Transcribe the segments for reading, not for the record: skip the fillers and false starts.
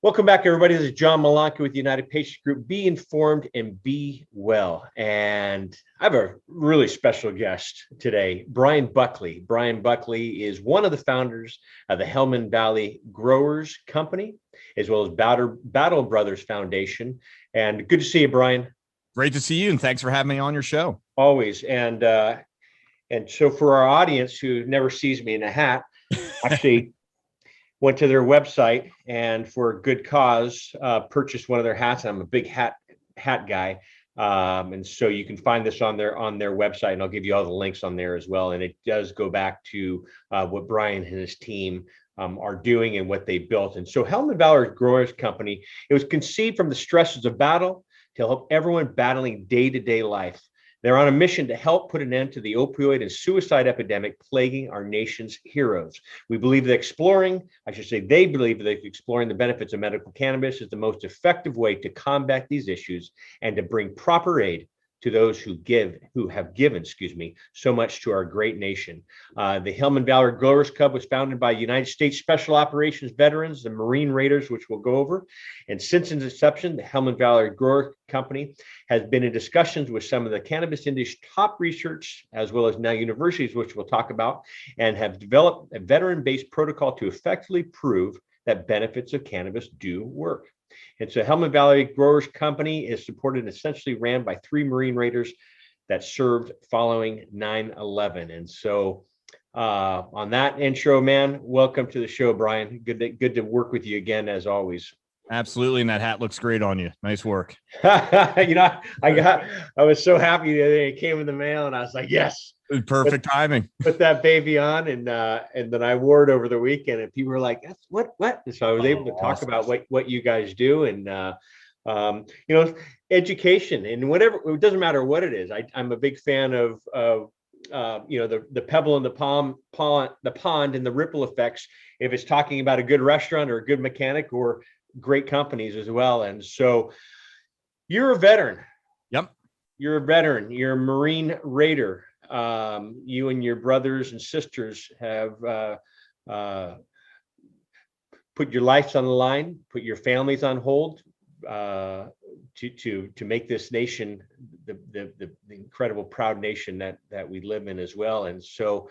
Welcome back, everybody. This is John Malanca with the United Patients Group. Be informed and be well. And I have a really special guest today, Bryan Buckley. Bryan Buckley is one of the founders of the Helmand Valley Growers Company, as well as Battle Brothers Foundation. And good to see you, Bryan. Great to see you, and thanks for having me on your show. Always. And so for our audience who never sees me in a hat, actually went to their website and for a good cause, purchased one of their hats. I'm a big hat guy. And so you can find this on their website, and I'll give you all the links on there as well. And it does go back to what Bryan and his team are doing and what they built. And so Helmand Valley Growers Company, it was conceived from the stresses of battle to help everyone battling day-to-day life. They're on a mission to help put an end to the opioid and suicide epidemic plaguing our nation's heroes. They believe that exploring the benefits of medical cannabis is the most effective way to combat these issues and to bring proper aid to those who have given so much to our great nation. The Helmand Valley Growers Club was founded by United States Special Operations veterans, the Marine Raiders, which we'll go over. And since its inception, the Helmand Valley Growers Company has been in discussions with some of the cannabis industry's top research, as well as now universities, which we'll talk about, and have developed a veteran-based protocol to effectively prove that benefits of cannabis do work. And so Helmand Valley Growers Company is supported and essentially ran by 3 Marine Raiders that served following 9/11. And so on that intro, man, welcome to the show, Bryan. Good to work with you again, as always. Absolutely. And that hat looks great on you. Nice work. I was so happy that it came in the mail, and I was like, yes. Perfect timing. Put that baby on, and then I wore it over the weekend, and people were like, "That's what?" And so I was able to talk about what you guys do, and education and whatever. It doesn't matter what it is. I'm a big fan of the pebble in the pond and the ripple effects. If it's talking about a good restaurant or a good mechanic or great companies as well. And so you're a veteran. Yep. You're a veteran. You're a Marine Raider. You and your brothers and sisters have put your lives on the line, put your families on hold to make this nation the incredible, proud nation that we live in as well. And so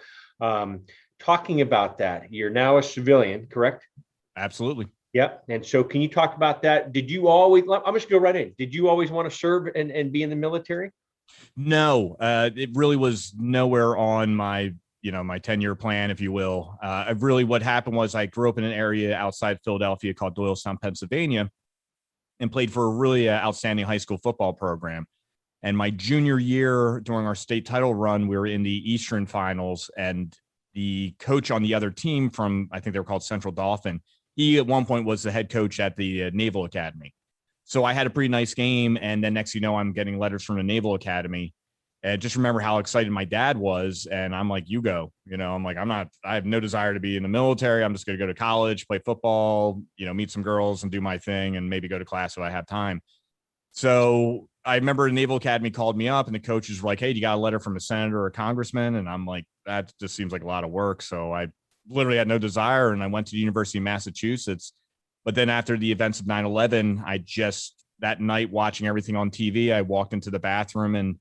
talking about that, you're now a civilian, correct? Absolutely. Yep. And so can you talk about that? Did you always, I'm just go right in. Did you always want to serve and be in the military? No, it really was nowhere on my 10-year plan, if you will. What happened was I grew up in an area outside Philadelphia called Doylestown, Pennsylvania, and played for a really outstanding high school football program. And my junior year during our state title run, we were in the Eastern Finals, and the coach on the other team from, I think they were called Central Dauphin, he at one point was the head coach at the Naval Academy. So I had a pretty nice game. And then next, I'm getting letters from the Naval Academy. And just remember how excited my dad was. And I'm like, you go, I'm like, I have no desire to be in the military. I'm just going to go to college, play football, meet some girls and do my thing and maybe go to class if I have time. So I remember the Naval Academy called me up and the coaches were like, hey, do you got a letter from a senator or a congressman? And I'm like, that just seems like a lot of work. So I literally had no desire. And I went to the University of Massachusetts. But then after the events of 9/11, that night watching everything on TV, I walked into the bathroom and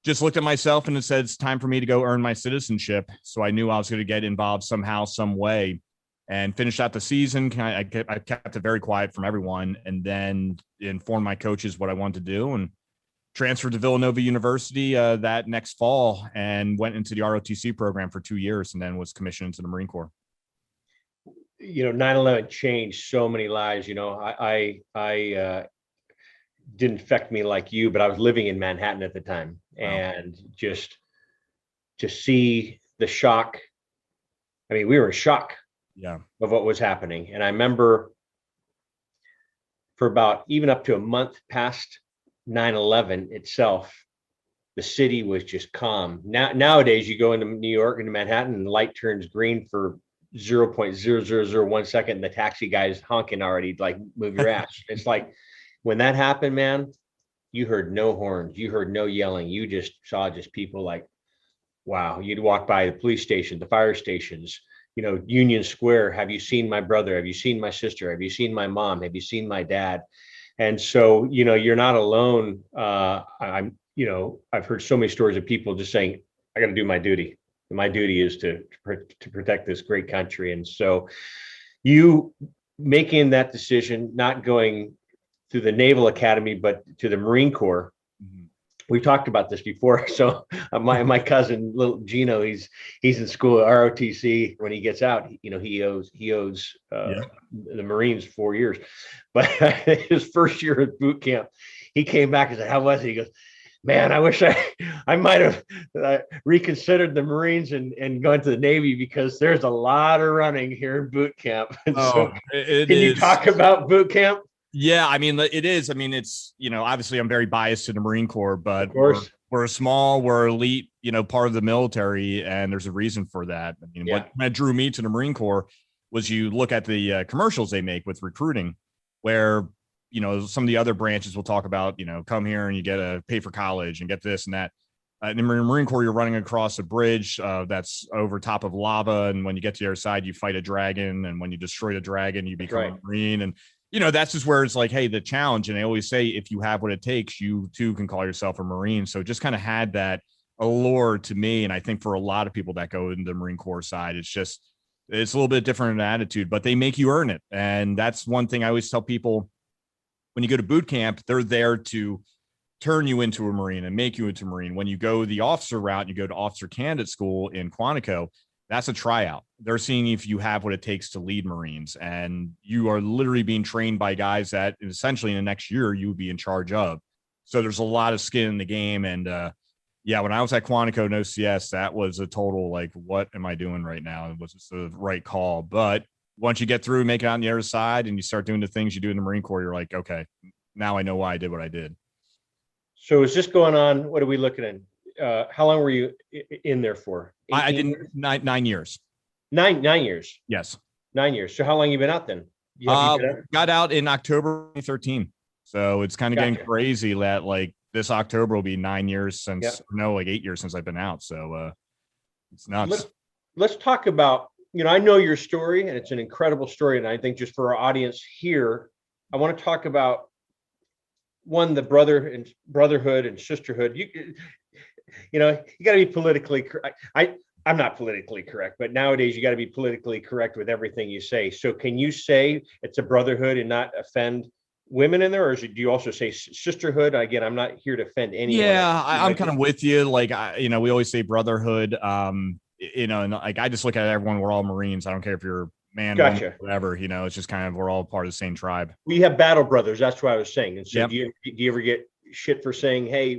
just looked at myself and it said, it's time for me to go earn my citizenship. So I knew I was going to get involved somehow, some way, and finished out the season. I kept it very quiet from everyone, and then informed my coaches what I wanted to do and transferred to Villanova University that next fall and went into the ROTC program for 2 years and then was commissioned into the Marine Corps. 9/11 changed so many lives. I didn't affect me like you, but I was living in Manhattan at the time. Wow. And just to see the shock. I mean, we were in shock of what was happening. And I remember for about even up to a month past 9/11 itself, the city was just calm. Nowadays, you go into New York, into Manhattan, and the light turns green for 0.0001 second, and the taxi guy's honking already, like, move your ass. It's like when that happened, man, you heard no horns, you heard no yelling, you just saw people like, wow. You'd walk by the police station, the fire stations, Union Square, have you seen my brother? Have you seen my sister? Have you seen my mom? Have you seen my dad? And so, you're not alone. I've heard so many stories of people just saying, I got to do my duty. My duty is to protect this great country. And so you making that decision, not going through the Naval Academy, but to the Marine Corps. Mhm. We talked about this before. So my cousin, little Gino, he's in school at ROTC. When he gets out, he owes the Marines 4 years. But his first year at boot camp, he came back and said, "How was it?" He goes, "Man, I wish I might have reconsidered the Marines and gone to the Navy, because there's a lot of running here in boot camp." And so, can you talk about boot camp? Yeah, I mean, it is. I mean, it's, obviously I'm very biased to the Marine Corps, but of course, we're elite, part of the military, and there's a reason for that. I mean, what drew me to the Marine Corps was, you look at the commercials they make with recruiting, where, some of the other branches will talk about, come here and you get to pay for college and get this and that. In the Marine Corps, you're running across a bridge that's over top of lava, and when you get to the other side, you fight a dragon, and when you destroy the dragon, you become a Marine. And that's just where it's like, hey, the challenge. And they always say, if you have what it takes, you too can call yourself a Marine. So it just kind of had that allure to me. And I think for a lot of people that go into the Marine Corps side, it's a little bit different in attitude, but they make you earn it. And that's one thing I always tell people: when you go to boot camp, they're there to turn you into a Marine and make you into a Marine. When you go the officer route, and you go to officer candidate school in Quantico, that's a tryout. They're seeing if you have what it takes to lead Marines, and you are literally being trained by guys that essentially in the next year you would be in charge of. So there's a lot of skin in the game. And when I was at Quantico and OCS, that was a total, like, what am I doing right now? It was just the right call. But once you get through, make it on the other side, and you start doing the things you do in the Marine Corps, you're like, okay, now I know why I did what I did. So is this going on? What are we looking at? How long were you in there for? I didn't 9 years. 9 years. Yes. 9 years. So how long you been out then? Got out in October 2013. So it's kind of getting crazy that, like, this October will be 9 years since, 8 years since I've been out. So it's nuts. Let's talk about, I know your story, and it's an incredible story. And I think just for our audience here, I want to talk about the brotherhood and sisterhood. You got to be politically correct. I'm not politically correct, but nowadays you got to be politically correct with everything you say. So can you say it's a brotherhood and not offend women in there, or do you also say sisterhood? Again, I'm not here to offend anyone. Yeah, I'm kind of with you. Like, we always say brotherhood. And like, I just look at everyone. We're all Marines. I don't care if you're man, woman, whatever. It's just kind of, we're all part of the same tribe. We have battle brothers. That's what I was saying. And so, do you ever get shit for saying, hey,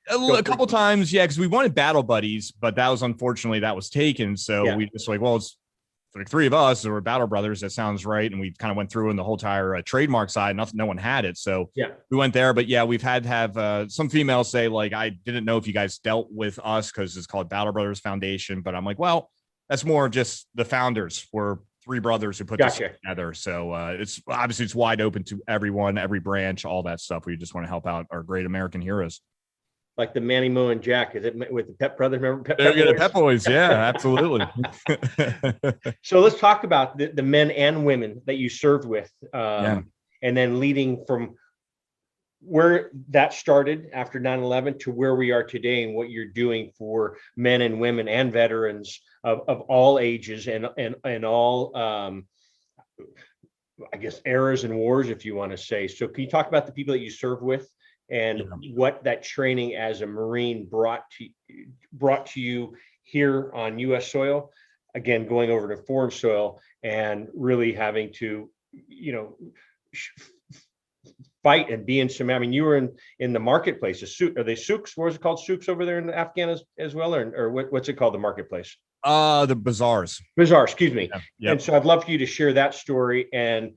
a couple times, because we wanted battle buddies, but that was taken. So we just like, well, it's like 3 of us, or battle brothers. That sounds right. And we kind of went through in the whole entire trademark side. No one had it, so we went there. But we've had to have some females say, like, I didn't know if you guys dealt with us because it's called Battle Brothers Foundation. But I'm like, well, that's more of just the founders. We're 3 brothers who put this together. So it's obviously it's wide open to everyone, every branch, all that stuff. We just want to help out our great American heroes. Like the Manny, Mo, and Jack. Is it with the Pep Brothers? Remember Pep Boys? Yeah, absolutely. So let's talk about the men and women that you served with, and then leading from where that started after 9/11 to where we are today, and what you're doing for men and women and veterans of all ages and all, I guess, eras and wars, if you want to say. So can you talk about the people that you served with, and what that training as a Marine brought to you here on U.S. soil, again, going over to foreign soil and really having to, fight and be in some, you were in the marketplace, are they souks? What was it called? Souks over there in Afghanistan as well? Or what's it called? The marketplace? The bazaars, excuse me. Yeah. And so I'd love for you to share that story and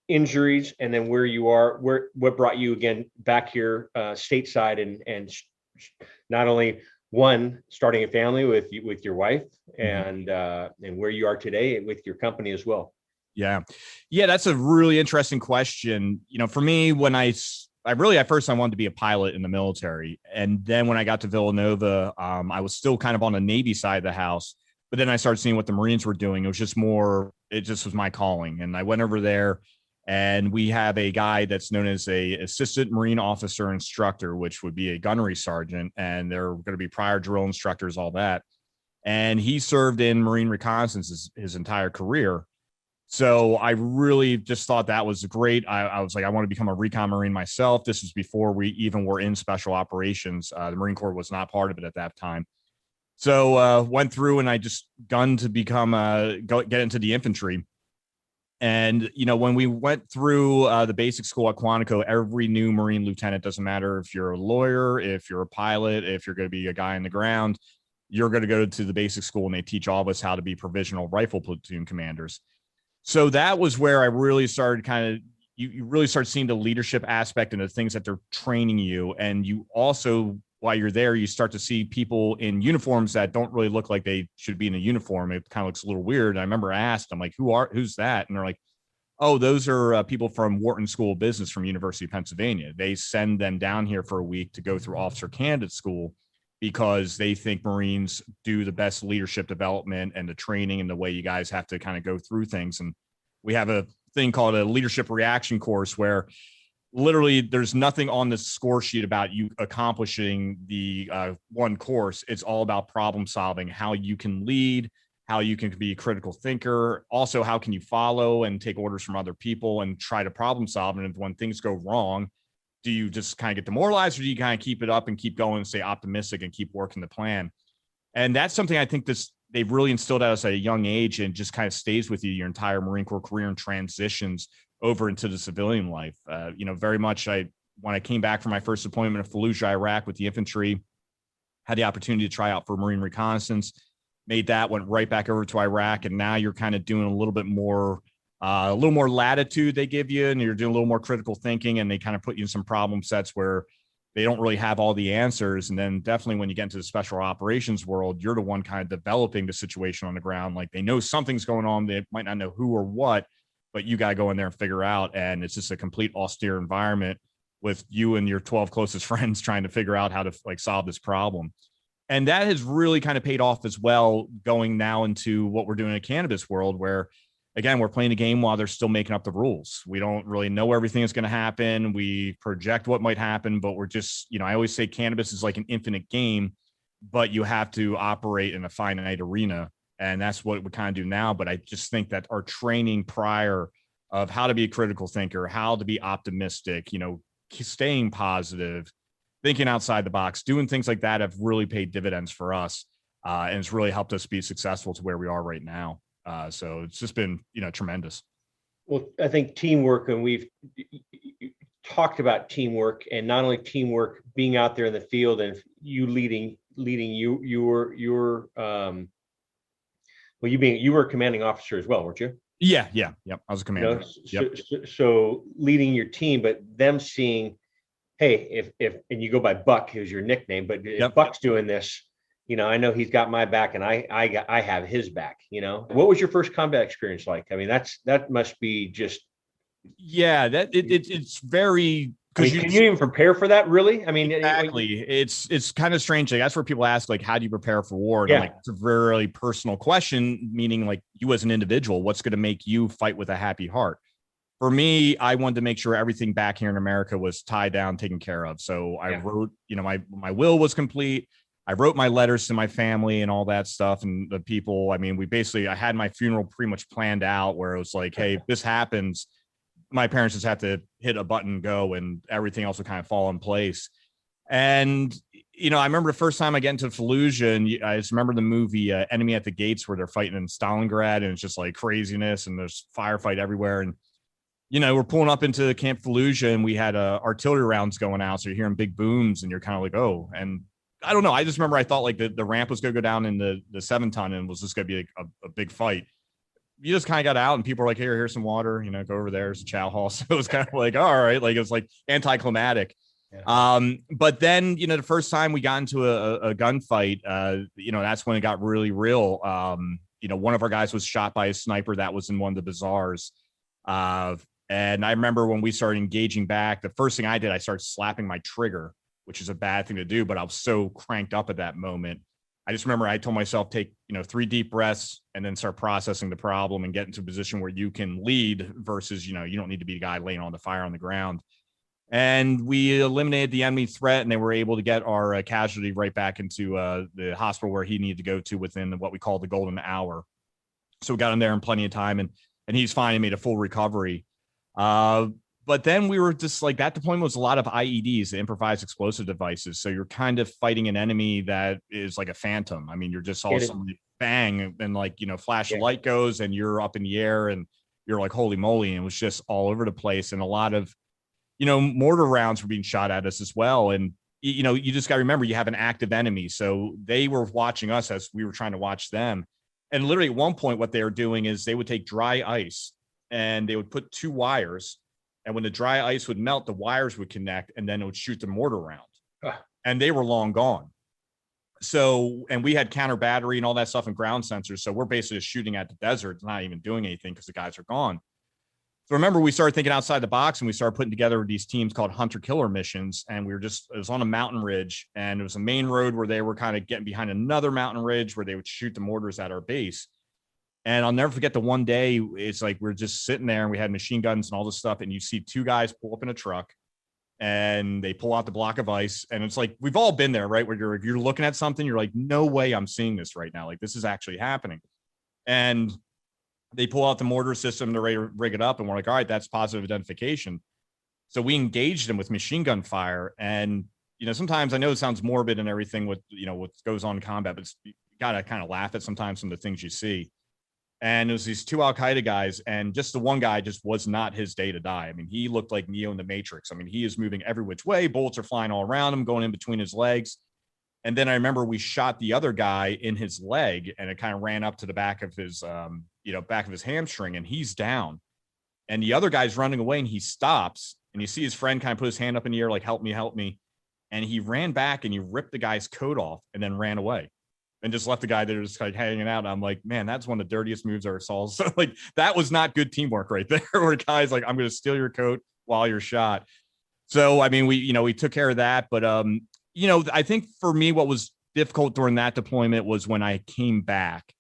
injuries, and then where you are, what brought you again back here stateside, and not only starting a family with your wife, and where you are today with your company as well. Yeah, that's a really interesting question. For me, when at first I wanted to be a pilot in the military, and then when I got to Villanova, I was still kind of on the Navy side of the house. But then I started seeing what the Marines were doing. It just was my calling. And I went over there, and we have a guy that's known as a assistant Marine officer instructor, which would be a gunnery sergeant. And they're going to be prior drill instructors, all that. And he served in Marine reconnaissance his entire career. So I really just thought that was great. I was like, I want to become a recon Marine myself. This was before we even were in special operations. The Marine Corps was not part of it at that time. So went through, and I just gunned to become get into the infantry. And, when we went through the basic school at Quantico, every new Marine lieutenant, doesn't matter if you're a lawyer, if you're a pilot, if you're going to be a guy on the ground, you're going to go to the basic school, and they teach all of us how to be provisional rifle platoon commanders. So that was where I really started you really start seeing the leadership aspect and the things that they're training you. And you also, while you're there, you start to see people in uniforms that don't really look like they should be in a uniform. It kind of looks a little weird. And I remember I asked them, like, who's that? And they're like, oh, those are people from Wharton School of Business from University of Pennsylvania. They send them down here for a week to go through officer candidate school because they think Marines do the best leadership development and the training and the way you guys have to kind of go through things. And we have a thing called a leadership reaction course where literally there's nothing on the score sheet about you accomplishing the one course. It's all about problem solving, how you can lead, how you can be a critical thinker. Also, how can you follow and take orders from other people and try to problem solve? And when things go wrong, do you just kind of get demoralized, or do you kind of keep it up and keep going and stay optimistic and keep working the plan? And that's something I think they've really instilled at us at a young age, and just kind of stays with you your entire Marine Corps career and transitions over into the civilian life. Very much when I came back from my first deployment of Fallujah, Iraq with the infantry, had the opportunity to try out for Marine reconnaissance, made that, went right back over to Iraq. And now you're kind of doing a little more latitude they give you, and you're doing a little more critical thinking, and they kind of put you in some problem sets where they don't really have all the answers. And then definitely when you get into the special operations world, you're the one kind of developing the situation on the ground. Like, they know something's going on. They might not know who or what, but you got to go in there and figure out. And it's just a complete austere environment with you and your 12 closest friends trying to figure out how to solve this problem. And that has really kind of paid off as well, going now into what we're doing in the cannabis world, where, again, we're playing a game while they're still making up the rules. We don't really know everything that's going to happen. We project what might happen, but we're just, I always say cannabis is like an infinite game, but you have to operate in a finite arena. And that's what we kind of do now. But I just think that our training prior of how to be a critical thinker, how to be optimistic, staying positive, thinking outside the box, doing things like that have really paid dividends for us. And it's really helped us be successful to where we are right now. So it's just been, tremendous. Well, I think teamwork, and we've talked about teamwork, and not only teamwork, being out there in the field and you leading you were you were a commanding officer as well, weren't you? Yeah. Yep. I was a commander. So leading your team, but them seeing, hey, if and you go by Buck, who's your nickname, but if Buck's doing this, I know he's got my back, and I have his back. What was your first combat experience like? I mean, that must be just. Yeah, it's very. Can you even prepare for that? Really? I mean, exactly. It's kind of strange. That's where people ask, how do you prepare for war? And it's a very personal question, meaning you as an individual, what's going to make you fight with a happy heart? For me, I wanted to make sure everything back here in America was tied down, taken care of. So I wrote, my will was complete. I wrote my letters to my family and all that stuff. And the people, I had my funeral pretty much planned out, where it was like, hey, if this happens, my parents just have to hit a button, go, and everything else would kind of fall in place. And, I remember the first time I get into Fallujah, and I just remember the movie Enemy at the Gates, where they're fighting in Stalingrad, and it's just like craziness, and there's firefight everywhere. And, we're pulling up into Camp Fallujah, and we had artillery rounds going out. So you're hearing big booms, and you're kind of like, oh, and I don't know. I just remember I thought the ramp was going to go down in the 7-ton and was just going to be a big fight. You just kind of got out, and people were like, here's some water, go over there. There's a chow hall. So it was kind of like, all right. It was like anticlimactic. Yeah. But then, the first time we got into a gunfight, that's when it got really real. One of our guys was shot by a sniper that was in one of the bazaars. And I remember when we started engaging back, the first thing I did, I started slapping my trigger, which is a bad thing to do, but I was so cranked up at that moment. I just remember I told myself, take, 3 deep breaths and then start processing the problem and get into a position where you can lead versus, you don't need to be the guy laying on the fire on the ground. And we eliminated the enemy threat, and they were able to get our casualty right back into the hospital where he needed to go to within what we call the golden hour. So we got him there in plenty of time, and he's fine and made a full recovery. But then we were just like, that deployment was a lot of IEDs, the improvised explosive devices. So you're kind of fighting an enemy that is like a phantom. I mean, you're just all suddenly bang, and flash of light goes, and you're up in the air, and you're like, holy moly. And it was just all over the place. And a lot of, mortar rounds were being shot at us as well. And, you just got to remember, you have an active enemy. So they were watching us as we were trying to watch them. And literally at one point, what they were doing is they would take dry ice and they would put 2 wires. And when the dry ice would melt, the wires would connect, and then it would shoot the mortar round. And they were long gone. So, and we had counter battery and all that stuff and ground sensors. So we're basically just shooting at the desert, not even doing anything because the guys are gone. So remember, we started thinking outside the box, and we started putting together these teams called hunter-killer missions. And it was on a mountain ridge, and it was a main road where they were kind of getting behind another mountain ridge where they would shoot the mortars at our base. And I'll never forget the one day, it's like we're just sitting there and we had machine guns and all this stuff. And you see 2 guys pull up in a truck and they pull out the block of ice. And it's like, we've all been there, right? Where you're looking at something, you're like, no way I'm seeing this right now. Like, this is actually happening. And they pull out the mortar system, they're ready to rig it up. And we're like, all right, that's positive identification. So we engaged them with machine gun fire. And, sometimes I know it sounds morbid and everything with, what goes on in combat, but you got to kind of laugh at sometimes some of the things you see. And it was these 2 Al-Qaeda guys, and just the one guy just was not his day to die. I mean, he looked like Neo in the Matrix. I mean, he is moving every which way. Bullets are flying all around him, going in between his legs. And then I remember we shot the other guy in his leg, and it kind of ran up to the back of his, back of his hamstring, and he's down. And the other guy's running away, and he stops, and you see his friend kind of put his hand up in the air, like, help me, help me. And he ran back and he ripped the guy's coat off and then ran away. And just left the guy there just like hanging out. And I'm like, man, that's one of the dirtiest moves I ever saw. So like, that was not good teamwork right there. Where guys like, I'm going to steal your coat while you're shot. So, I mean, we took care of that. But, I think for me, what was difficult during that deployment was when I came back.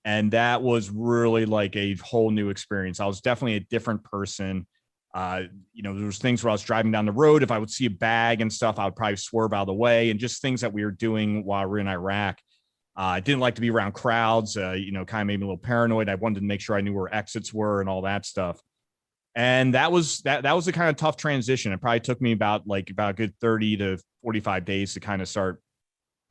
And that was really like a whole new experience. I was definitely a different person. There was things where I was driving down the road. If I would see a bag and stuff, I would probably swerve out of the way, and just things that we were doing while we were in Iraq. I didn't like to be around crowds, kind of made me a little paranoid. I wanted to make sure I knew where exits were and all that stuff. And that was a kind of tough transition. It probably took me about a good 30 to 45 days to kind of start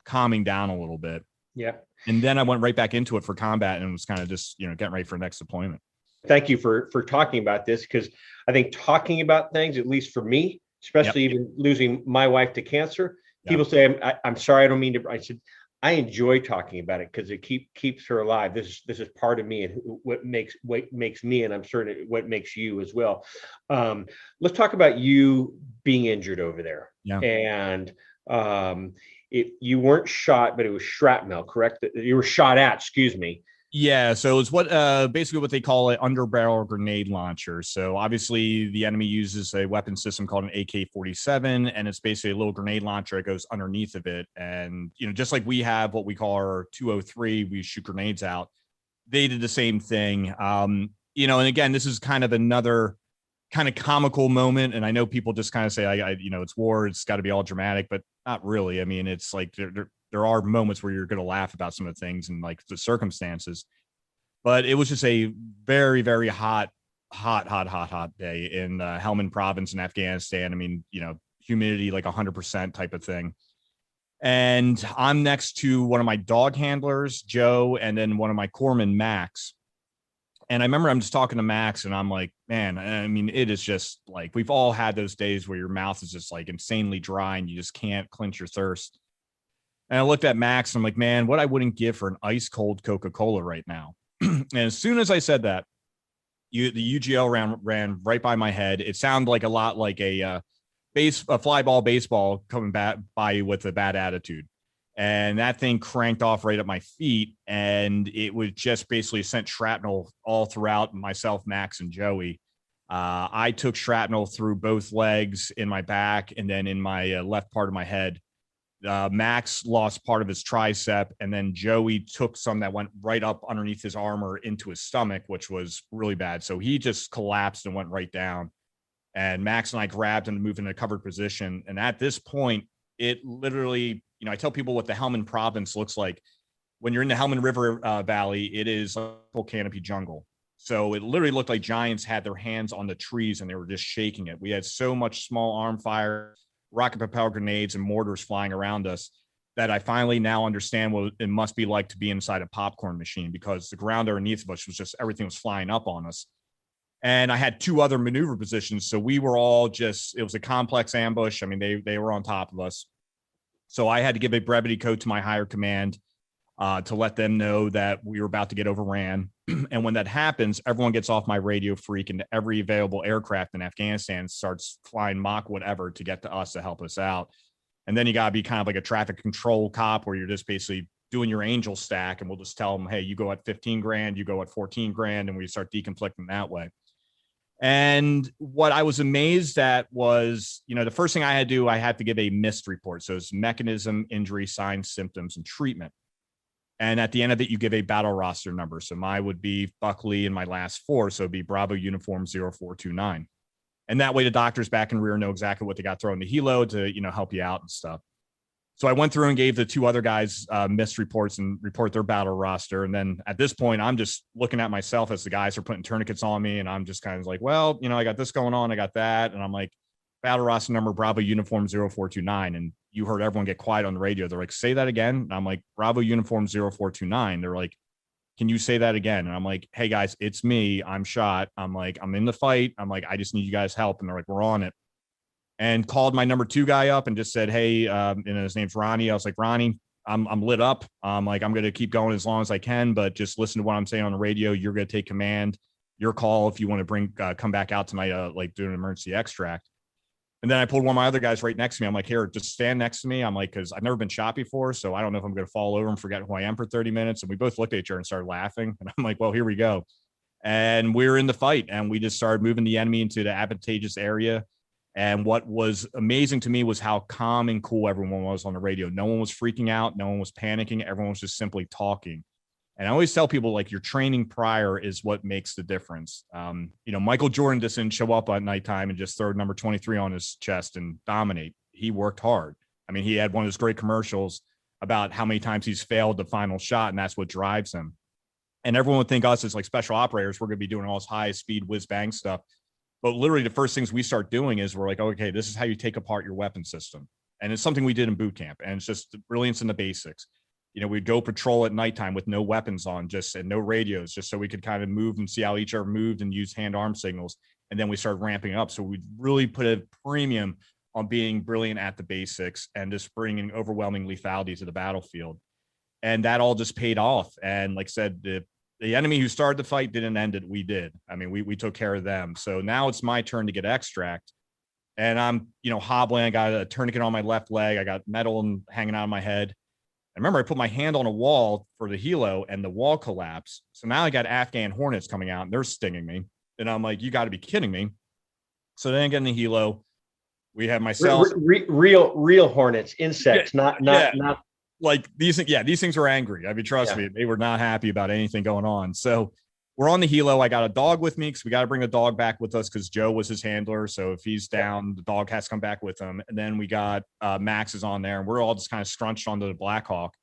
calming down a little bit. Yeah. And then I went right back into it for combat and was kind of just, getting ready for next deployment. Thank you for talking about this, because I think talking about things, at least for me, especially even losing my wife to cancer, people say, I'm sorry, I don't mean to. I said, I enjoy talking about it because it keeps her alive. This is part of me and what makes me, and I'm certain what makes you as well. Let's talk about you being injured over there. Yeah. And you weren't shot, but it was shrapnel, correct? You were shot at, excuse me. Yeah, so it's basically what they call an underbarrel grenade launcher. So obviously the enemy uses a weapon system called an AK-47, and it's basically a little grenade launcher that goes underneath of it. And just like we have what we call our 203, we shoot grenades out. They did the same thing. And again, this is kind of another kind of comical moment. And I know people just kind of say, it's war, it's got to be all dramatic, but not really. I mean, it's like there are moments where you're going to laugh about some of the things and like the circumstances, but it was just a very, very hot day in Helmand province in Afghanistan. I mean, humidity, like 100% type of thing. And I'm next to one of my dog handlers, Joe, and then one of my corpsmen, Max. And I remember I'm just talking to Max and I'm like, man, I mean, it is just like, we've all had those days where your mouth is just like insanely dry and you just can't quench your thirst. And I looked at Max and I'm like, man, what I wouldn't give for an ice cold Coca-Cola right now. And as soon as I said that, the UGL ran right by my head. It sounded like a lot like a fly ball baseball coming back by you with a bad attitude. And that thing cranked off right at my feet. And it was just basically sent shrapnel all throughout myself, Max, and Joey. I took shrapnel through both legs, in my back, and then in my left part of my head. Max lost part of his tricep, and then Joey took some that went right up underneath his armor into his stomach, which was really bad. So he just collapsed and went right down. And Max and I grabbed him to move into a covered position. And at this point, it literally, I tell people what the Helmand province looks like. When you're in the Helmand River Valley, it is a full canopy jungle. So it literally looked like giants had their hands on the trees and they were just shaking it. We had so much small arm fire, rocket propelled grenades, and mortars flying around us that I finally now understand what it must be like to be inside a popcorn machine, because the ground underneath of us was just, everything was flying up on us. And I had 2 other maneuver positions. So we were all just, it was a complex ambush. I mean, they were on top of us. So I had to give a brevity code to my higher command to let them know that we were about to get overran. And when that happens, everyone gets off my radio freak, and every available aircraft in Afghanistan starts flying Mach whatever to get to us to help us out. And then you got to be kind of like a traffic control cop, where you're just basically doing your angel stack, and we'll just tell them, hey, you go at 15 grand, you go at 14 grand, and we start deconflicting that way. And what I was amazed at was, the first thing I had to do, I had to give a MIST report. So it's mechanism, injury, signs, symptoms, and treatment. And at the end of it, you give a battle roster number. So mine would be Buckley and my last 4. So it'd be Bravo Uniform 0429. And that way the doctors back and rear know exactly what they got thrown in the helo to, help you out and stuff. So I went through and gave the 2 other guys MIST reports and report their battle roster. And then at this point, I'm just looking at myself as the guys are putting tourniquets on me. And I'm just kind of like, well, I got this going on. I got that. And I'm like, battle roster number, Bravo Uniform 0429. And you heard everyone get quiet on the radio. They're like, say that again. And I'm like, Bravo Uniform 0429. They're like, can you say that again? And I'm like, hey guys, it's me. I'm shot. I'm like, I'm in the fight. I'm like, I just need you guys' help. And they're like, we're on it. And called my number 2 guy up and just said, hey, and his name's Ronnie. I was like, Ronnie, I'm lit up. I'm like, I'm going to keep going as long as I can, but just listen to what I'm saying on the radio. You're going to take command. Your call if you want to come back out to my, do an emergency extract. And then I pulled one of my other guys right next to me. I'm like, here, just stand next to me. I'm like, because I've never been shot before, so I don't know if I'm going to fall over and forget who I am for 30 minutes. And we both looked at each other and started laughing. And I'm like, well, here we go. And we were in the fight, and we just started moving the enemy into the advantageous area. And what was amazing to me was how calm and cool everyone was on the radio. No one was freaking out. No one was panicking. Everyone was just simply talking. And I always tell people, like, your training prior is what makes the difference. Michael Jordan just didn't show up at nighttime and just throw number 23 on his chest and dominate. He worked hard. I mean, he had one of those great commercials about how many times he's failed the final shot, and that's what drives him. And everyone would think us as like special operators, we're going to be doing all this high speed whiz bang stuff. But literally the first things we start doing is we're like, okay, this is how you take apart your weapon system. And it's something we did in boot camp. And it's just brilliance in the basics. We'd go patrol at nighttime with no weapons on, and no radios, just so we could kind of move and see how each other moved and use hand-arm signals. And then we started ramping up. So we really put a premium on being brilliant at the basics and just bringing overwhelming lethality to the battlefield. And that all just paid off. And like I said, the enemy who started the fight didn't end it. We did. I mean, we took care of them. So now it's my turn to get extract. And I'm, hobbling. I got a tourniquet on my left leg. I got metal hanging out of my head. I remember I put my hand on a wall for the helo, and the wall collapsed. So now I got Afghan hornets coming out, and they're stinging me. And I'm like, you got to be kidding me. So then I get in the helo. We have myself. Real hornets, insects, not like these things were angry. I mean, trust me, they were not happy about anything going on. So we're on the helo. I got a dog with me because we got to bring the dog back with us because Joe was his handler. So if he's down, the dog has to come back with him. And then we got Max is on there, and we're all just kind of scrunched onto the Black Hawk.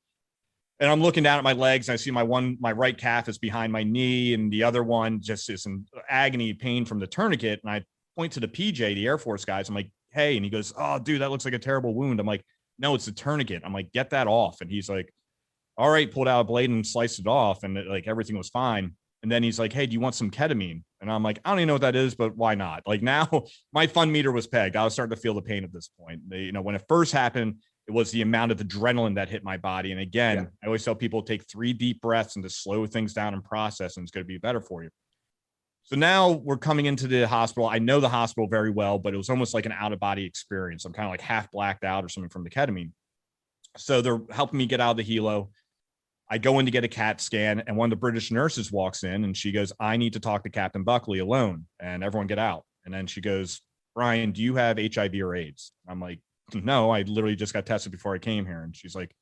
And I'm looking down at my legs, and I see my right calf is behind my knee, and the other one just is in agony pain from the tourniquet. And I point to the PJ, the Air Force guys. I'm like, hey, and he goes, oh, dude, that looks like a terrible wound. I'm like, no, it's a tourniquet. I'm like, get that off. And he's like, all right, pulled out a blade and sliced it off, and everything was fine. And then he's like, hey, do you want some ketamine? And I'm like, I don't even know what that is, but why not? Like, now my fun meter was pegged. I was starting to feel the pain at this point. When it first happened, it was the amount of adrenaline that hit my body. And again, I always tell people, take 3 deep breaths and to slow things down and process, and it's going to be better for you. So now we're coming into the hospital. I know the hospital very well, but it was almost like an out-of-body experience. I'm kind of like half blacked out or something from the ketamine. So they're helping me get out of the helo. I go in to get a CAT scan, and one of the British nurses walks in, and she goes, I need to talk to Captain Buckley alone. And everyone get out. And then she goes, Bryan, do you have HIV or AIDS? I'm like, no, I literally just got tested before I came here. And she's like,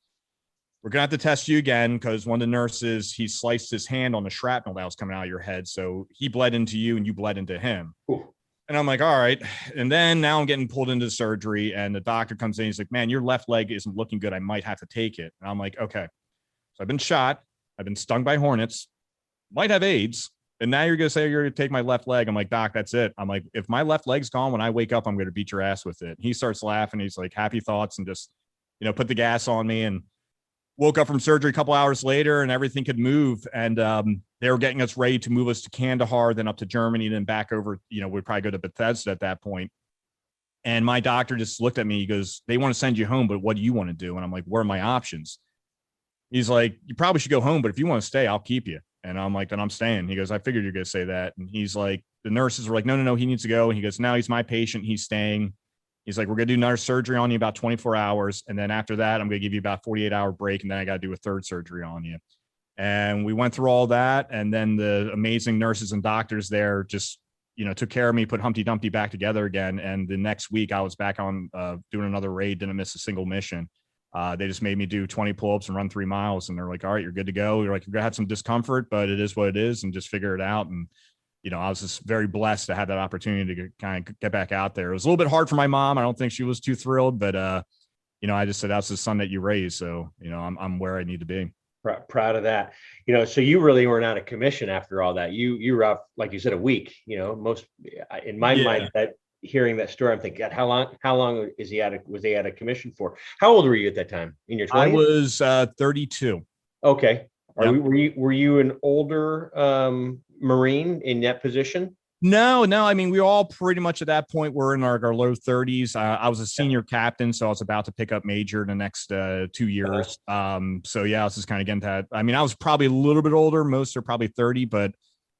we're going to have to test you again because one of the nurses, he sliced his hand on the shrapnel that was coming out of your head. So he bled into you and you bled into him. Ooh. And I'm like, all right. And then now I'm getting pulled into surgery and the doctor comes in. He's like, man, your left leg isn't looking good. I might have to take it. And I'm like, okay. So I've been shot. I've been stung by hornets, might have AIDS. And now you're going to say you're going to take my left leg. I'm like, doc, that's it. I'm like, if my left leg's gone, when I wake up, I'm going to beat your ass with it. He starts laughing. He's like, happy thoughts, and just, put the gas on me, and woke up from surgery a couple hours later and everything could move. And they were getting us ready to move us to Kandahar, then up to Germany, then back over, we'd probably go to Bethesda at that point. And my doctor just looked at me. He goes, they want to send you home, but what do you want to do? And I'm like, what are my options? He's like, you probably should go home, but if you want to stay, I'll keep you. And I'm like, then I'm staying. He goes, I figured you're going to say that. And he's like, the nurses were like, no, he needs to go. And he goes, now he's my patient. He's staying. He's like, we're going to do another surgery on you about 24 hours. And then after that, I'm going to give you about 48-hour break. And then I got to do a third surgery on you. And we went through all that. And then the amazing nurses and doctors there just, took care of me, put Humpty Dumpty back together again. And the next week I was back on doing another raid, didn't miss a single mission. They just made me do 20 pull-ups and run 3 miles. And they're like, all right, you're good to go. You're like, you're going to have some discomfort, but it is what it is, and just figure it out. And, I was just very blessed to have that opportunity to kind of get back out there. It was a little bit hard for my mom. I don't think she was too thrilled, but, I just said, that's the son that you raised. So, I'm where I need to be. Proud of that. So you really weren't out of commission after all that. You were out, like you said, a week. Most in my mind, that hearing that story, I'm thinking, God, how long was he out of commission for? How old were you at that time? In your 20s? I was 32. Okay. Yep. Were you an older Marine in that position? No. I mean, we all pretty much at that point were in our low 30s. I was a senior captain, so I was about to pick up major in the next 2 years. So yeah, I was just kind of getting that. I mean, I was probably a little bit older. Most are probably 30, but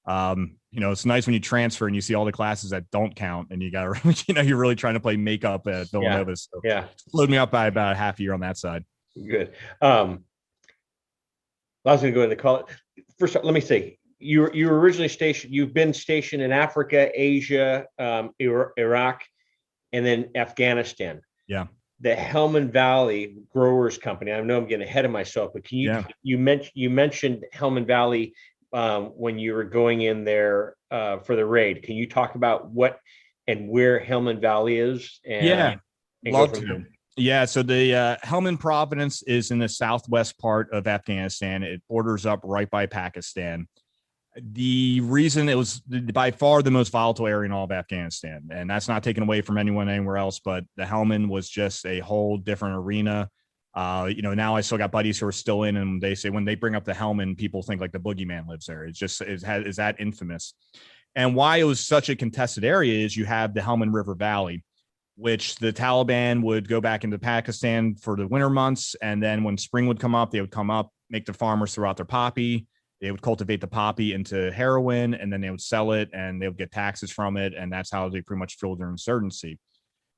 it's nice when you transfer and you see all the classes that don't count, and you got to, you're really trying to play makeup at Villanova. So yeah, slowed me up by about a half a year on that side. Good. I was going to go into college. First, let me say, you were originally stationed. You've been stationed in Africa, Asia, Iraq, and then Afghanistan. Yeah. The Helmand Valley Growers Company. I know I'm getting ahead of myself, but can you? Yeah. You mentioned Helmand Valley when you were going in there for the raid. Can you talk about what and where Helmand Valley is? And love to. Yeah, so the Helmand Province is in the southwest part of Afghanistan. It borders up right by Pakistan. The reason it was by far the most volatile area in all of Afghanistan, and that's not taken away from anyone anywhere else, but the Helmand was just a whole different arena. Now I still got buddies who are still in, and they say when they bring up the Helmand, people think like the boogeyman lives there. It's just is that infamous. And why it was such a contested area is you have the Helmand River Valley, which the Taliban would go back into Pakistan for the winter months. And then when spring would come up, they would come up, make the farmers throw out their poppy. They would cultivate the poppy into heroin, and then they would sell it, and they would get taxes from it. And that's how they pretty much filled their insurgency.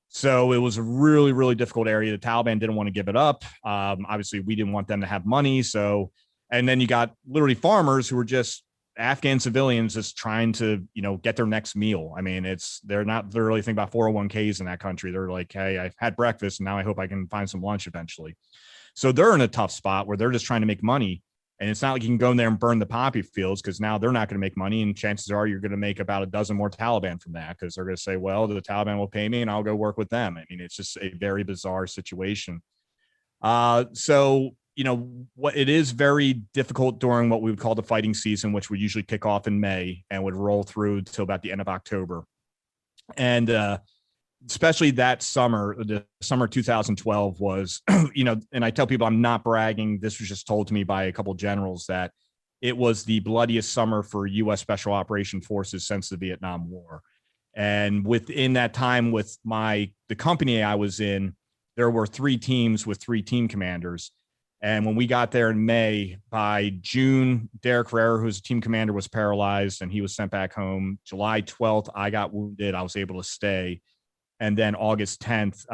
So it was a really, really difficult area. The Taliban didn't want to give it up. Obviously, we didn't want them to have money. So, and then you got literally farmers who were just Afghan civilians just trying to, get their next meal. I mean, they're not really thinking about 401ks in that country. They're like, hey, I've had breakfast and now I hope I can find some lunch eventually. So they're in a tough spot where they're just trying to make money. And it's not like you can go in there and burn the poppy fields, because now they're not going to make money. And chances are you're going to make about a dozen more Taliban from that, because they're going to say, well, the Taliban will pay me and I'll go work with them. I mean, it's just a very bizarre situation. What it is very difficult during what we would call the fighting season, which would usually kick off in May and would roll through till about the end of October. And especially that summer, the summer 2012 was, and I tell people I'm not bragging. This was just told to me by a couple of generals that it was the bloodiest summer for U.S. Special Operation Forces since the Vietnam War. And within that time with the company I was in, there were 3 teams with 3 team commanders. And when we got there in May, by June, Derek Herrera, who's a team commander, was paralyzed and he was sent back home. July 12th, I got wounded. I was able to stay. And then August 10th,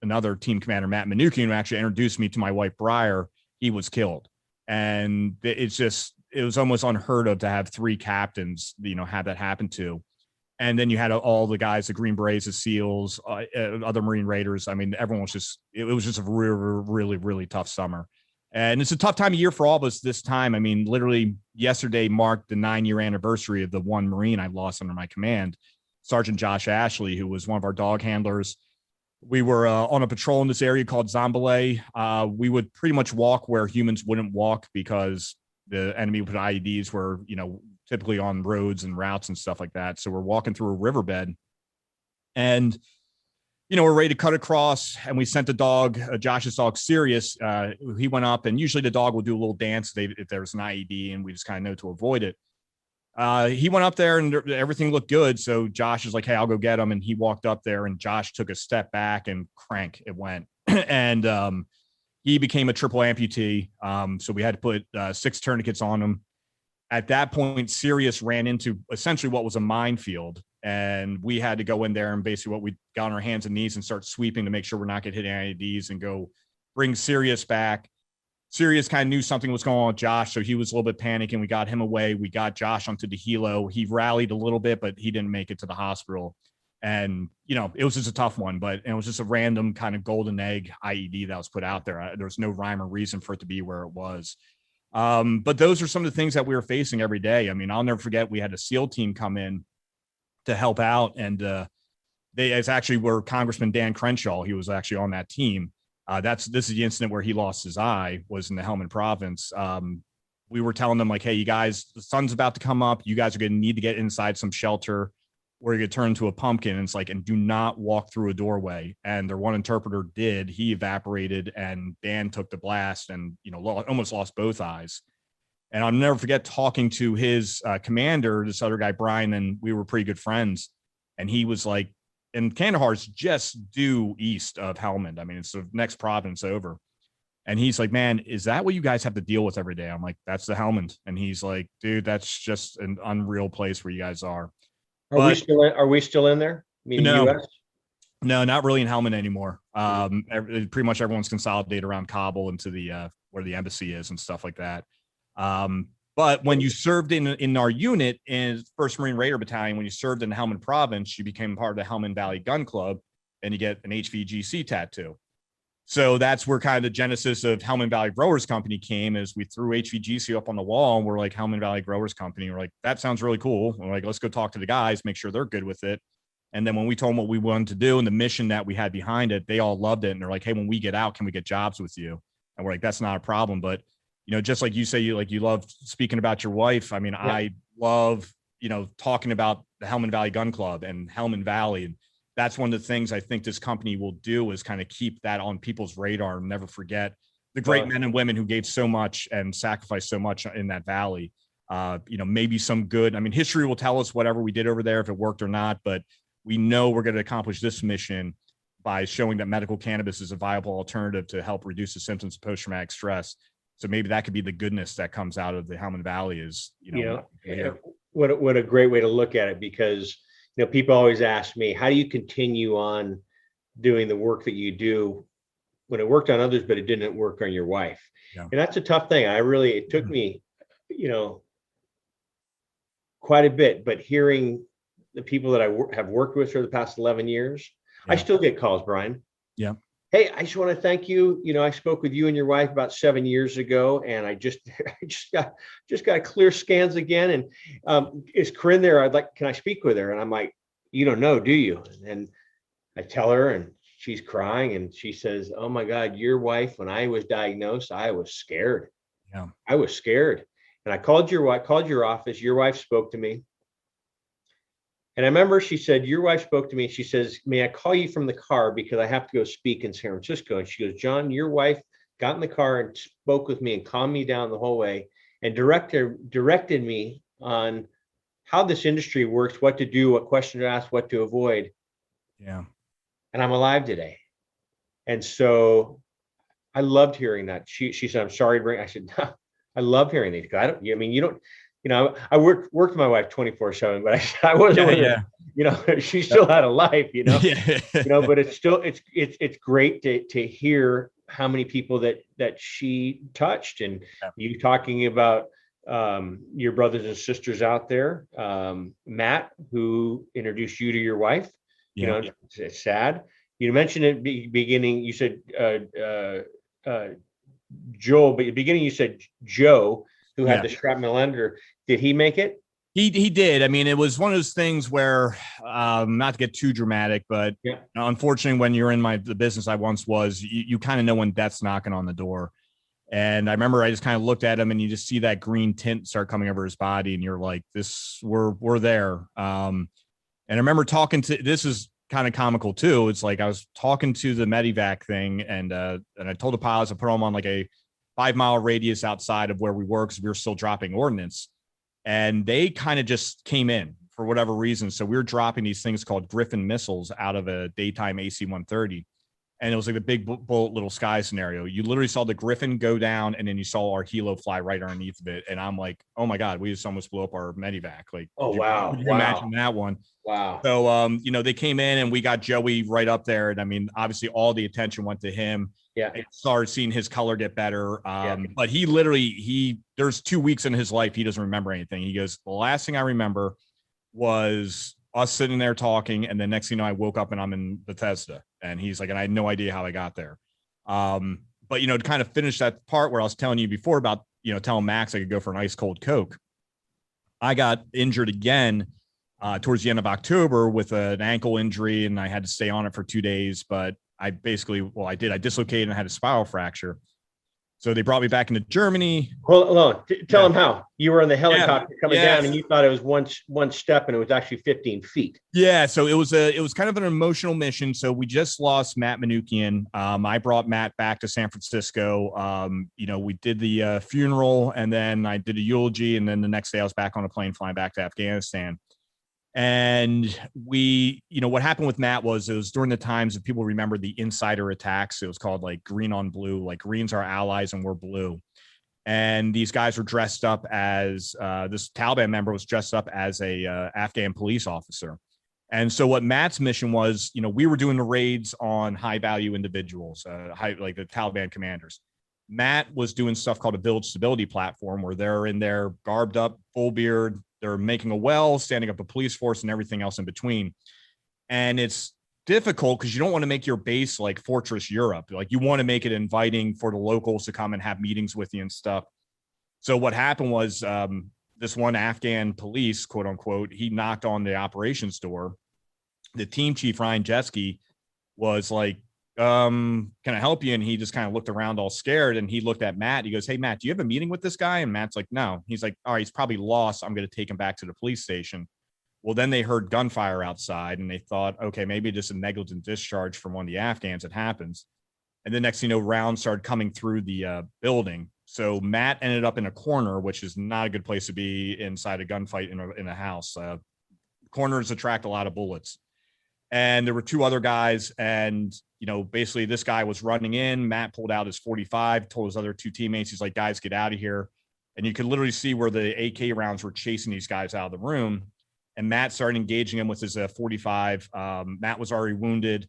another team commander, Matt Manukian, who actually introduced me to my wife, Briar, he was killed. And it was almost unheard of to have 3 captains, have that happen to. And then you had all the guys, the Green Berets, the SEALs, other Marine Raiders. I mean, everyone was just, it was just a really, really tough summer. And it's a tough time of year for all of us this time. I mean, literally yesterday marked the 9-year anniversary of the one Marine I lost under my command, Sergeant Josh Ashley, who was one of our dog handlers. We were on a patrol in this area called Zombele. We would pretty much walk where humans wouldn't walk because the enemy would put IEDs where, typically on roads and routes and stuff like that. So we're walking through a riverbed and, we're ready to cut across, and we sent the dog, Josh's dog, Sirius. He went up, and usually the dog will do a little dance if there's an IED, and we just kind of know to avoid it. He went up there and everything looked good. So Josh is like, hey, I'll go get him. And he walked up there, and Josh took a step back and crank, it went. And he became a triple amputee. So we had to put 6 tourniquets on him. At that point, Sirius ran into essentially what was a minefield. And we had to go in there and basically what we got on our hands and knees and start sweeping to make sure we're not getting hit IEDs and go bring Sirius back. Sirius kind of knew something was going on with Josh, so he was a little bit panicking. We got him away. We got Josh onto the helo. He rallied a little bit, but he didn't make it to the hospital. And, it was just a tough one, but it was just a random kind of golden egg IED that was put out there. There was no rhyme or reason for it to be where it was. But those are some of the things that we were facing every day. I mean, I'll never forget, we had a SEAL team come in to help out. And it's actually where Congressman Dan Crenshaw, he was actually on that team. This is the incident where he lost his eye, was in the Helmand province. We were telling them like, hey, you guys, the sun's about to come up. You guys are going to need to get inside some shelter or you get turned into a pumpkin. And it's like, and do not walk through a doorway. And their one interpreter did. He evaporated and Dan took the blast and, almost lost both eyes. And I'll never forget talking to his commander, this other guy, Bryan, and we were pretty good friends. And he was like, and Kandahar's just due east of Helmand. I mean, it's the next province over. And he's like, man, is that what you guys have to deal with every day? I'm like, that's the Helmand. And he's like, dude, that's just an unreal place where you guys are. Are we still in there? No, US? No, not really in Helmand anymore. Pretty much everyone's consolidated around Kabul into the where the embassy is and stuff like that. But when you served in our unit in 1st Marine Raider Battalion, when you served in the Helmand province, you became part of the Helmand Valley Gun Club and you get an HVGC tattoo. So that's where kind of the genesis of Helmand Valley Growers Company came, is we threw HVGC up on the wall and we're like, Helmand Valley Growers Company. We're like, that sounds really cool. We're like, let's go talk to the guys, make sure they're good with it. And then when we told them what we wanted to do and the mission that we had behind it, they all loved it. And they're like, hey, when we get out, can we get jobs with you? And we're like, that's not a problem. But just like you say, you love speaking about your wife. I mean, yeah. I love, talking about the Helmand Valley Gun Club and Helmand Valley. And that's one of the things I think this company will do, is kind of keep that on people's radar and never forget the great men and women who gave so much and sacrificed so much in that valley. Maybe some good, I mean, history will tell us whatever we did over there, if it worked or not, but we know we're going to accomplish this mission by showing that medical cannabis is a viable alternative to help reduce the symptoms of post-traumatic stress. So maybe that could be the goodness that comes out of the Helmand Valley is, what a great way to look at it, because, people always ask me, how do you continue on doing the work that you do when it worked on others, but it didn't work on your wife? Yeah. And that's a tough thing. It took me, quite a bit, but hearing the people that I have worked with for the past 11 years, yeah. I still get calls, Bryan. Yeah. Hey, I just want to thank you. I spoke with you and your wife about 7 years ago, and I just got clear scans again. And is Corinne there? Can I speak with her? And I'm like, you don't know, do you? And I tell her, and she's crying, and she says, oh my God, your wife, when I was diagnosed, I was scared. Yeah, I was scared. And I called your office. Your wife spoke to me. And I remember she said, your wife spoke to me. She says, may I call you from the car because I have to go speak in San Francisco? And she goes, John, your wife got in the car and spoke with me and calmed me down the whole way and directed me on how this industry works, what to do, what question to ask, what to avoid. Yeah. And I'm alive today. And so I loved hearing that. She said, I'm sorry to bring, I said, no, I love hearing these. I worked with my wife 24/7, but I wasn't, she still had a life, but it's great to hear how many people that she touched, and you talking about your brothers and sisters out there. Matt, who introduced you to your wife. You know, it's sad. You mentioned at the beginning, you said Joel, but at the beginning you said Joe, who had the shrapnel under. Did he make it? He did. I mean, it was one of those things where, not to get too dramatic, but unfortunately, when you're in the business I once was, you kind of know when death's knocking on the door. And I remember I just kind of looked at him, and you just see that green tint start coming over his body, and you're like, we're there. And I remember talking to, this is kind of comical too. It's like I was talking to the medevac thing, and I told the pilots to put them on like a 5-mile radius outside of where we were, because we were still dropping ordnance. And they kind of just came in for whatever reason. So we were dropping these things called Griffin missiles out of a daytime AC-130. And it was like the big bullet little sky scenario. You literally saw the Griffin go down, and then you saw our helo fly right underneath of it. And I'm like, oh my God, we just almost blew up our medevac. Like, oh, wow. Could you imagine that one? Wow. So, they came in, and we got Joey right up there. And I mean, obviously all the attention went to him. Yeah. I started seeing his color get better. But he literally, there's 2 weeks in his life he doesn't remember anything. He goes, the last thing I remember was us sitting there talking, and the next thing you know, I woke up and I'm in Bethesda. And he's like, and I had no idea how I got there. But to kind of finish that part where I was telling you before about, telling Max I could go for an ice cold Coke. I got injured again towards the end of October with an ankle injury, and I had to stay on it for 2 days. But I dislocated and had a spiral fracture. So they brought me back into Germany. Hold on. Tell them how you were on the helicopter coming down, and you thought it was one step, and it was actually 15 feet. Yeah. So it was kind of an emotional mission. So we just lost Matt Manukian. I brought Matt back to San Francisco. We did the funeral, and then I did a eulogy, and then the next day I was back on a plane flying back to Afghanistan. And what happened with Matt was, it was during the times, if people remember the insider attacks, it was called like green on blue, like green's our allies and we're blue. And these guys were dressed up as, this Taliban member was dressed up as a Afghan police officer. And so what Matt's mission was, we were doing the raids on high value individuals, like the Taliban commanders. Matt was doing stuff called a village stability platform, where they're in there garbed up, full beard. They're making a well, standing up a police force, and everything else in between. And it's difficult because you don't want to make your base like Fortress Europe. Like, you want to make it inviting for the locals to come and have meetings with you and stuff. So what happened was, this one Afghan police, quote unquote, he knocked on the operations door. The team chief, Ryan Jeske, was like, can I help you? And he just kind of looked around all scared, and he looked at Matt. He goes, hey, Matt, do you have a meeting with this guy? And Matt's like, no. He's like, all right, he's probably lost. I'm going to take him back to the police station. Well, then they heard gunfire outside, and they thought, okay, maybe just a negligent discharge from one of the Afghans. It happens. And the next thing you know, rounds started coming through the building. So Matt ended up in a corner, which is not a good place to be inside a gunfight in a house. Corners attract a lot of bullets. And there were two other guys, and basically this guy was running in. Matt pulled out his 45, told his other two teammates, he's like, guys, get out of here. And you could literally see where the AK rounds were chasing these guys out of the room. And Matt started engaging him with his 45. Matt was already wounded.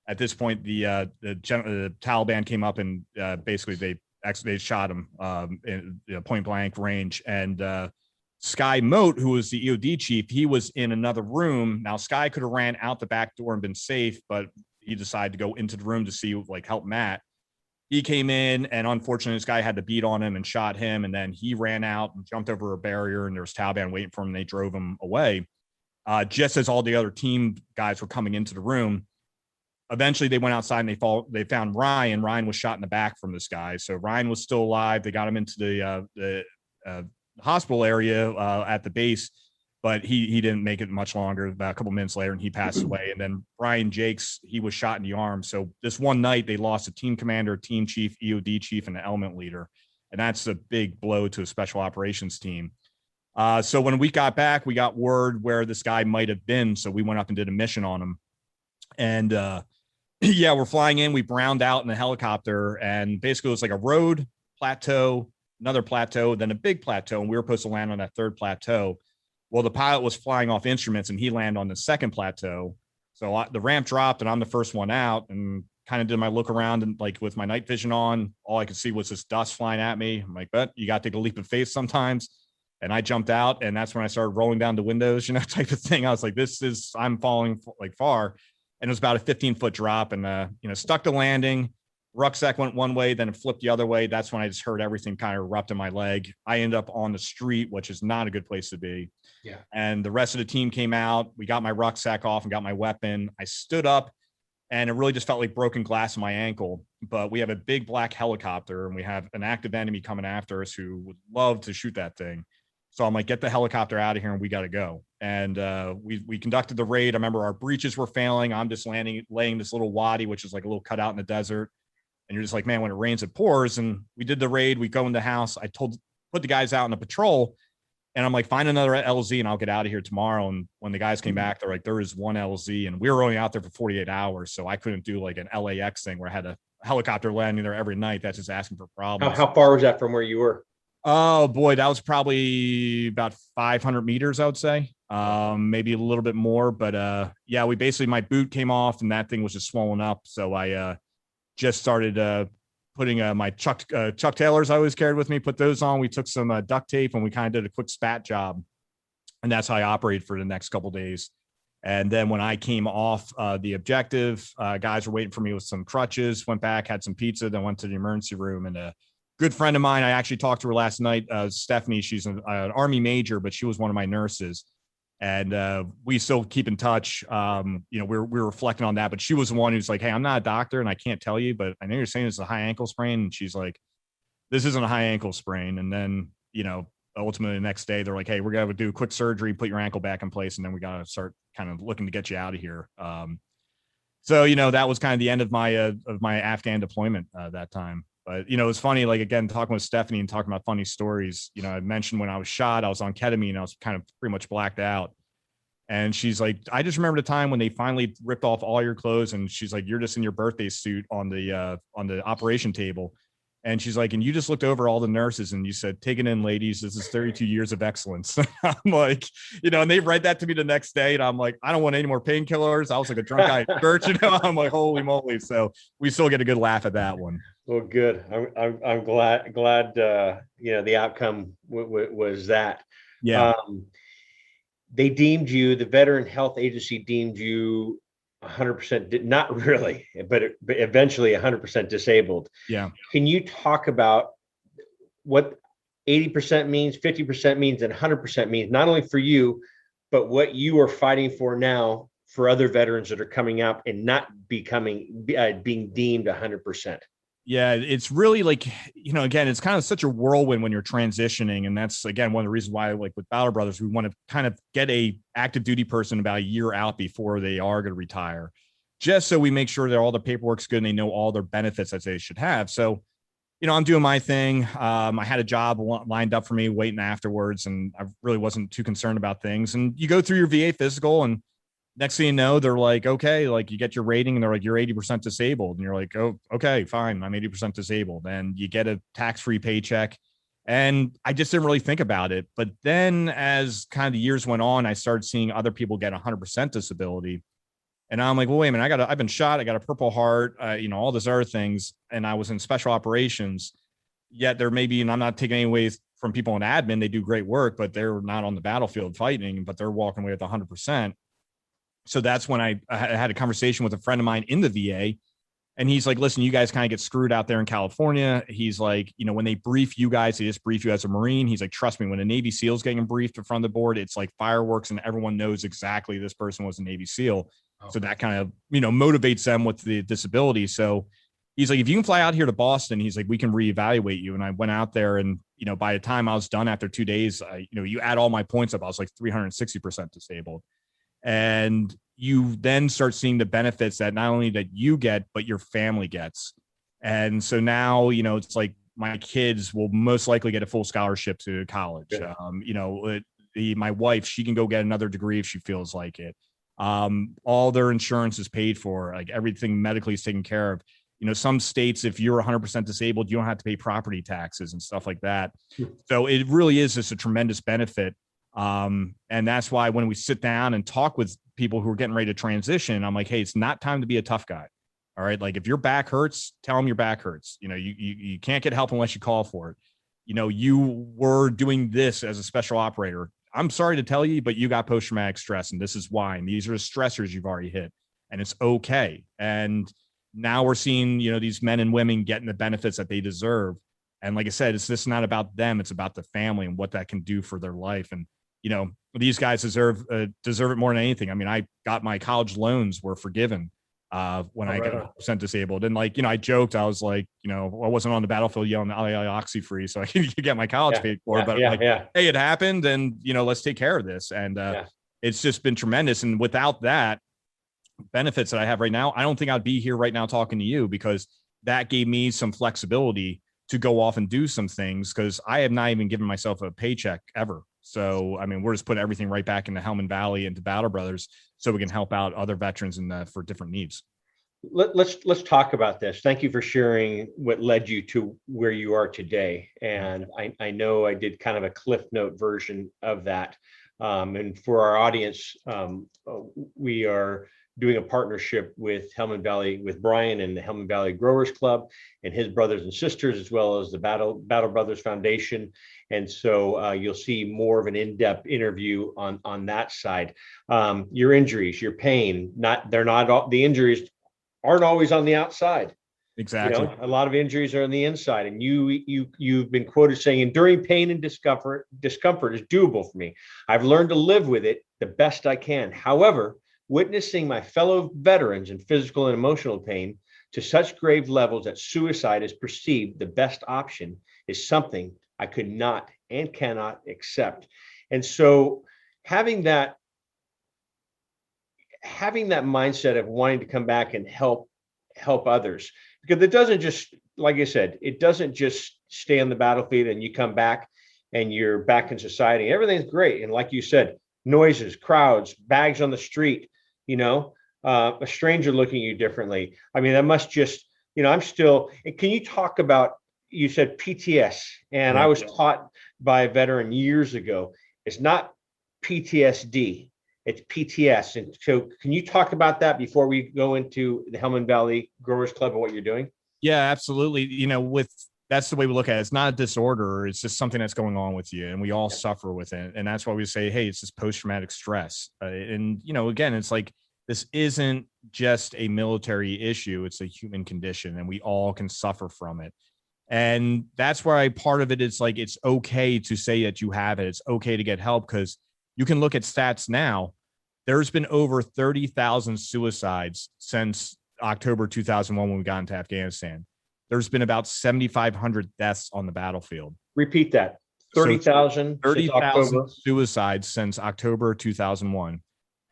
At this point, the Taliban came up, and basically they shot him in point blank range. And Sky Moat, who was the EOD chief, he was in another room. Now, Sky could have ran out the back door and been safe, but he decided to go into the room to see, help Matt. He came in, and unfortunately, this guy had to beat on him and shot him. And then he ran out and jumped over a barrier, and there was Taliban waiting for him. And they drove him away. Just as all the other team guys were coming into the room, eventually they went outside, and they found Ryan. Ryan was shot in the back from this guy. So Ryan was still alive. They got him into the hospital area at the base, but he didn't make it much longer. About a couple minutes later, and he passed away. And then Brian Jakes, he was shot in the arm. So this one night they lost a team commander, team chief, EOD chief, and an element leader. And that's a big blow to a special operations team. So when we got back, we got word where this guy might have been. So we went up and did a mission on him. And we're flying in. We browned out in the helicopter, and basically it was like a road, plateau, another plateau, then a big plateau. And we were supposed to land on that third plateau. Well, the pilot was flying off instruments, and he landed on the second plateau. So the ramp dropped, and I'm the first one out, and kind of did my look around, and like with my night vision on, all I could see was this dust flying at me. I'm like, but you got to take a leap of faith sometimes. And I jumped out, and that's when I started rolling down the windows, type of thing. I was like, I'm falling like far. And it was about a 15-foot drop, and, stuck the landing. Rucksack went one way, then it flipped the other way. That's when I just heard everything kind of erupt in my leg. I ended up on the street, which is not a good place to be. Yeah. And the rest of the team came out. We got my rucksack off and got my weapon. I stood up, and it really just felt like broken glass in my ankle. But we have a big black helicopter, and we have an active enemy coming after us who would love to shoot that thing. So I'm like, get the helicopter out of here, and we got to go. And we conducted the raid. I remember our breaches were failing. I'm just laying this little wadi, which is like a little cutout in the desert. And you're just like, man, when it rains, it pours. And we did the raid. We go in the house. Put the guys out on a patrol. And I'm like, find another LZ and I'll get out of here tomorrow. And when the guys came back, they're like, there is one LZ. And we were only out there for 48 hours. So I couldn't do like an LAX thing where I had a helicopter landing there every night. That's just asking for problems. How far was that from where you were? Oh boy, that was probably about 500 meters, I would say. Maybe a little bit more, but yeah, my boot came off and that thing was just swollen up. So I just started putting my Chuck Taylors I always carried with me, put those on. We took some duct tape and we kind of did a quick spat job. And that's how I operated for the next couple of days. And then when I came off the objective, guys were waiting for me with some crutches, went back, had some pizza, then went to the emergency room. And good friend of mine, I actually talked to her last night, Stephanie. She's an Army major, but she was one of my nurses, and we still keep in touch. We're reflecting on that, but she was the one who's like, hey, I'm not a doctor and I can't tell you, but I know you're saying it's a high ankle sprain. And she's like, this isn't a high ankle sprain. And then, ultimately the next day they're like, hey, we're going to do a quick surgery, put your ankle back in place. And then we got to start kind of looking to get you out of here. So, that was kind of the end of my Afghan deployment that time. But, it's funny, like, again, talking with Stephanie and talking about funny stories, I mentioned when I was shot, I was on ketamine. I was kind of pretty much blacked out. And she's like, I just remember the time when they finally ripped off all your clothes. And she's like, you're just in your birthday suit on the operation table. And she's like, and you just looked over all the nurses and you said, take it in, ladies. This is 32 years of excellence. I'm like, and they write that to me the next day. And I'm like, I don't want any more painkillers. I was like a drunk guy at church, I'm like, holy moly. So we still get a good laugh at that one. Well, good. I'm glad, the outcome was that. Yeah. They deemed you, the Veteran Health Agency deemed you 100%, not really, but eventually 100% disabled. Yeah. Can you talk about what 80% means, 50% means, and 100% means, not only for you, but what you are fighting for now for other veterans that are coming out and not being deemed 100%? Yeah, it's really like, again, it's kind of such a whirlwind when you're transitioning. And that's, again, one of the reasons why, like with Battle Brothers, we want to kind of get a active duty person about a year out before they are going to retire, just so we make sure that all the paperwork's good and they know all their benefits that they should have. So, I'm doing my thing. I had a job lined up for me waiting afterwards, and I really wasn't too concerned about things. And you go through your VA physical, and next thing you know, they're like, okay, like you get your rating and they're like, you're 80% disabled. And you're like, oh, okay, fine. I'm 80% disabled. And you get a tax-free paycheck. And I just didn't really think about it. But then as kind of the years went on, I started seeing other people get 100% disability. And I'm like, well, wait a minute, I've been shot. I got a Purple Heart, all these other things. And I was in special operations, yet there may be, and I'm not taking any away from people in admin. They do great work, but they're not on the battlefield fighting, but they're walking away with 100%. So that's when I had a conversation with a friend of mine in the VA, and he's like, listen, you guys kind of get screwed out there in California. He's like, when they brief you guys, they just brief you as a Marine. He's like, trust me, when a Navy SEAL is getting briefed in front of the board, it's like fireworks and everyone knows exactly this person was a Navy SEAL. Okay. So that kind of, motivates them with the disability. So he's like, if you can fly out here to Boston, he's like, we can reevaluate you. And I went out there, and, by the time I was done after 2 days, you add all my points up, I was like 360% disabled. And you then start seeing the benefits that not only that you get, but your family gets. And so now, it's like my kids will most likely get a full scholarship to college. Yeah. My wife, she can go get another degree if she feels like it. All their insurance is paid for, like everything medically is taken care of. Some states, if you're 100% disabled, you don't have to pay property taxes and stuff like that. So it really is just a tremendous benefit. And that's why when we sit down and talk with people who are getting ready to transition, I'm like, hey, it's not time to be a tough guy. All right. Like if your back hurts, tell them your back hurts. You can't get help unless you call for it. you were doing this as a special operator. I'm sorry to tell you, but you got post-traumatic stress, and this is why. And these are stressors you've already hit, and it's okay. And now we're seeing, these men and women getting the benefits that they deserve. And like I said, it's just not about them. It's about the family and what that can do for their life. And, these guys deserve it more than anything. I mean, I got my college loans were forgiven when I got % disabled. And I joked, I was like, I wasn't on the battlefield yelling oxy-free so I could get my college paid for, hey, it happened, and let's take care of this. And it's just been tremendous. And without that benefits that I have right now, I don't think I'd be here right now talking to you, because that gave me some flexibility to go off and do some things, because I have not even given myself a paycheck ever. So, I mean, we're just putting everything right back into Helmand Valley and to Battle Brothers so we can help out other veterans for different needs. Let's talk about this. Thank you for sharing what led you to where you are today. And I know I did kind of a Cliff Note version of that. And for our audience, we are doing a partnership with Helmand Valley, with Bryan and the Helmand Valley Growers Club and his brothers and sisters, as well as the Battle Brothers Foundation. And so you'll see more of an in-depth interview on that side. Your injuries, your pain, the injuries aren't always on the outside. Exactly. A lot of injuries are on the inside, and you've been quoted saying, enduring pain and discomfort is doable for me. I've learned to live with it the best I can. However, witnessing my fellow veterans in physical and emotional pain to such grave levels that suicide is perceived the best option is something I could not and cannot accept. And so having that mindset of wanting to come back and help others, because it doesn't just, like I said, it doesn't just stay on the battlefield and you come back and you're back in society. Everything's great. And like you said, noises, crowds, bags on the street, a stranger looking at you differently. I mean, that must just, I'm still, can you talk about, you said PTS, and I was taught by a veteran years ago, it's not PTSD, it's PTS. And so can you talk about that before we go into the Helmand Valley Growers Club and what you're doing? Yeah, absolutely. That's the way we look at it. It's not a disorder. It's just something that's going on with you, and we all suffer with it. And that's why we say, hey, it's this post-traumatic stress. And again, it's like, this isn't just a military issue. It's a human condition, and we all can suffer from it. And that's why part of it is like, it's okay to say that you have it. It's okay to get help, because you can look at stats now. There's been over 30,000 suicides since October 2001 when we got into Afghanistan. There's been about 7,500 deaths on the battlefield. Repeat that. 30,000 suicides since October 2001.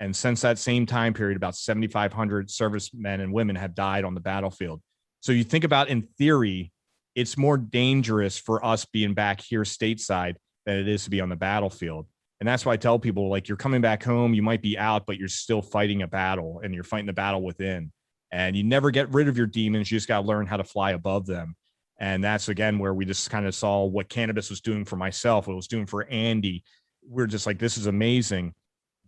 And since that same time period, about 7,500 servicemen and women have died on the battlefield. So you think about, in theory, it's more dangerous for us being back here stateside than it is to be on the battlefield. And that's why I tell people, like, you're coming back home, you might be out, but you're still fighting a battle, and you're fighting the battle within. And you never get rid of your demons. You just got to learn how to fly above them. And that's, again, where we just kind of saw what cannabis was doing for myself, what it was doing for Andy. We're just like, this is amazing,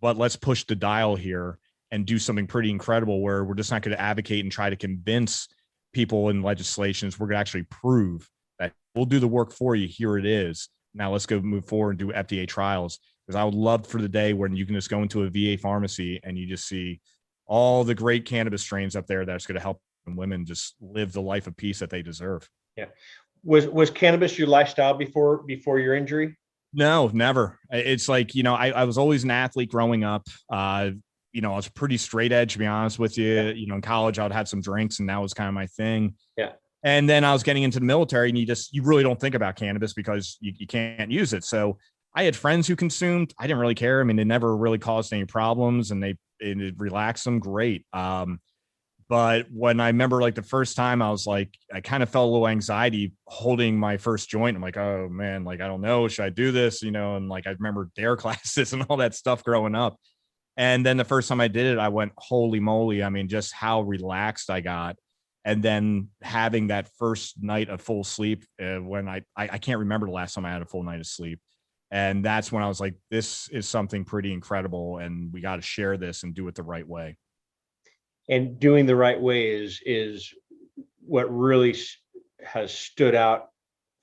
but let's push the dial here and do something pretty incredible, where we're just not going to advocate and try to convince people in legislations. We're going to actually prove that we'll do the work for you. Here it is. Now let's go move forward and do FDA trials. Because I would love for the day when you can just go into a VA pharmacy and you just see all the great cannabis strains up there that's going to help women just live the life of peace that they deserve. Yeah. Was cannabis your lifestyle before your injury? No, never. It's like, I was always an athlete growing up. I was pretty straight edge, to be honest with you. In college, I would have some drinks, and that was kind of my thing. Yeah. And then I was getting into the military, and you really don't think about cannabis because you can't use it. So I had friends who consumed. I didn't really care. I mean, it never really caused any problems, and it relaxed them. Great. But when I remember, like, the first time, I kind of felt a little anxiety holding my first joint. I'm like, oh man, like, I don't know, should I do this? And like, I remember dare classes and all that stuff growing up. And then the first time I did it, I went, holy moly. I mean, just how relaxed I got. And then having that first night of full sleep, when I can't remember the last time I had a full night of sleep. And that's when I was like, this is something pretty incredible, and we got to share this and do it the right way. And doing the right way is what really has stood out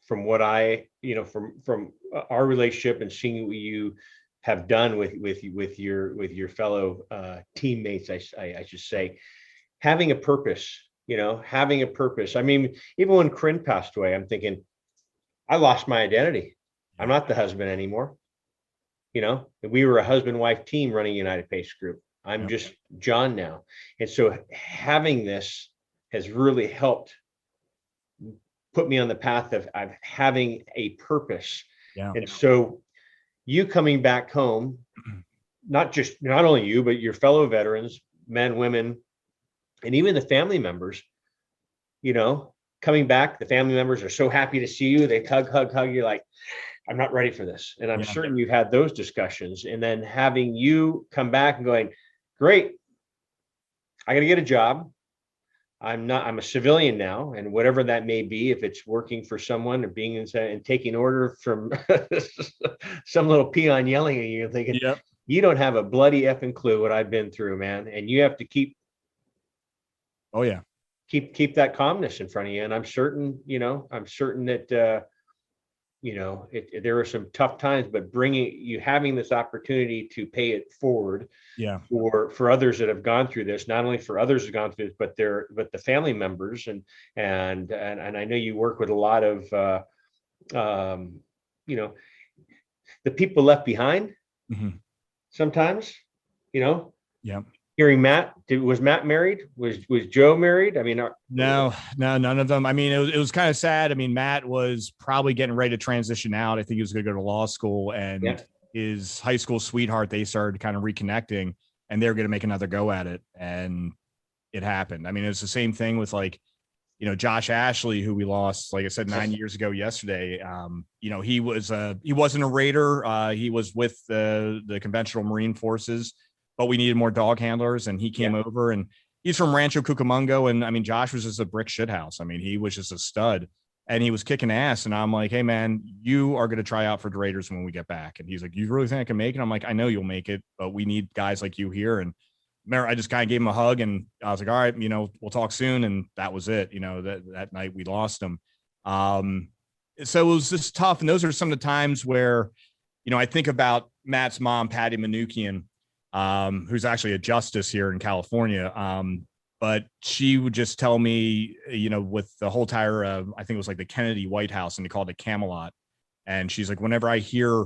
from what I, from our relationship and seeing what you have done with your fellow teammates, I should say, having a purpose, having a purpose. I mean, even when Corinne passed away, I'm thinking, I lost my identity. I'm not the husband anymore. We were a husband-wife team running United Pace Group. I'm just John now. And so having this has really helped put me on the path of having a purpose. Yeah. And so you coming back home, not only you, but your fellow veterans, men, women, and even the family members, coming back, the family members are so happy to see you. They hug. You're like, I'm not ready for this. And I'm certain you've had those discussions. And then having you come back and going, great, I got to get a job. I'm a civilian now. And whatever that may be, if it's working for someone or being inside and taking order from some little peon yelling at you, thinking, you don't have a bloody effing clue what I've been through, man. And you have to keep that calmness in front of you. And I'm certain that, there are some tough times, but having this opportunity to pay it forward for others that have gone through this, not only for others who've gone through this, but the family members. And I know you work with a lot of, the people left behind sometimes, hearing Matt, was Matt married? Was Joe married? I mean, no, none of them. I mean, it was kind of sad. I mean, Matt was probably getting ready to transition out. I think he was going to go to law school, and his high school sweetheart, they started kind of reconnecting, and they were going to make another go at it. And it happened. I mean, it's the same thing with Josh Ashley, who we lost, like I said, 9 years ago yesterday. He wasn't a Raider. He was with the conventional Marine forces, but we needed more dog handlers, and he came over, and he's from Rancho Cucamonga. And I mean, Josh was just a brick shit house. I mean, he was just a stud, and he was kicking ass. And I'm like, hey man, you are going to try out for the Raiders when we get back. And he's like, you really think I can make it? I'm like, I know you'll make it, but we need guys like you here. And I just kind of gave him a hug, and I was like, all right, we'll talk soon. And that was it. That night we lost him. So it was just tough. And those are some of the times where, I think about Matt's mom, Patty Manukian, who's actually a justice here in California. But she would just tell me, with the whole entire, I think it was like the Kennedy White House, and they called it Camelot. And she's like, whenever I hear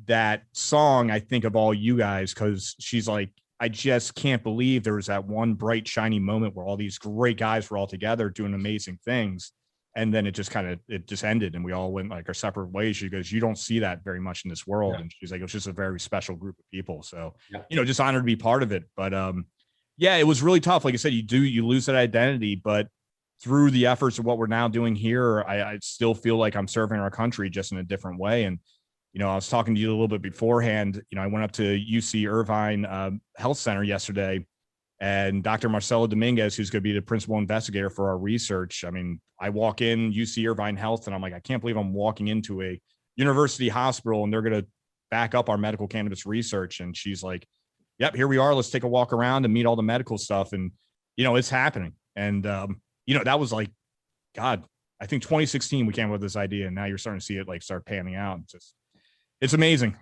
that song, I think of all you guys, because she's like, I just can't believe there was that one bright, shiny moment where all these great guys were all together doing amazing things. And then it just ended, and we all went like our separate ways. She goes, you don't see that very much in this world. And she's like, it was just a very special group of people. So, just honored to be part of it. But it was really tough. Like I said, you lose that identity, but through the efforts of what we're now doing here, I still feel like I'm serving our country just in a different way. And, I was talking to you a little bit beforehand. I went up to UC Irvine Health Center yesterday, and Dr. Marcelo Dominguez, who's going to be the principal investigator for our research. I mean, I walk in UC Irvine Health, and I'm like, I can't believe I'm walking into a university hospital, and they're going to back up our medical cannabis research. And she's like, yep, here we are. Let's take a walk around and meet all the medical stuff. And, it's happening. And, that was like, God, I think 2016, we came up with this idea, and now you're starting to see it start panning out. It's amazing,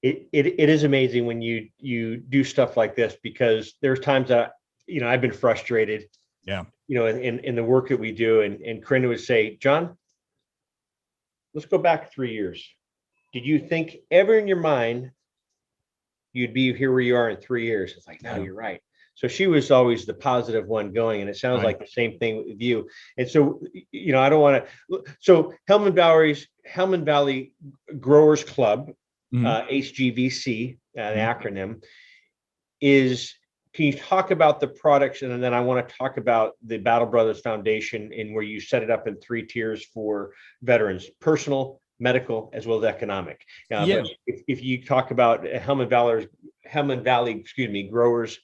It is amazing when you do stuff like this, because there's times that, I've been frustrated, in the work that we do. And Corinne would say, John, let's go back 3 years. Did you think ever in your mind you'd be here where you are in 3 years? It's like, no, you're right. So she was always the positive one going, and it sounds like the same thing with you. And so, I don't want to. So Helmand Valley Growers Club, HGVC, an acronym, is. Can you talk about the products, and then I want to talk about the Battle Brothers Foundation, and where you set it up in 3 tiers for veterans: personal, medical, as well as economic. But if you talk about Helmand Valley, Growers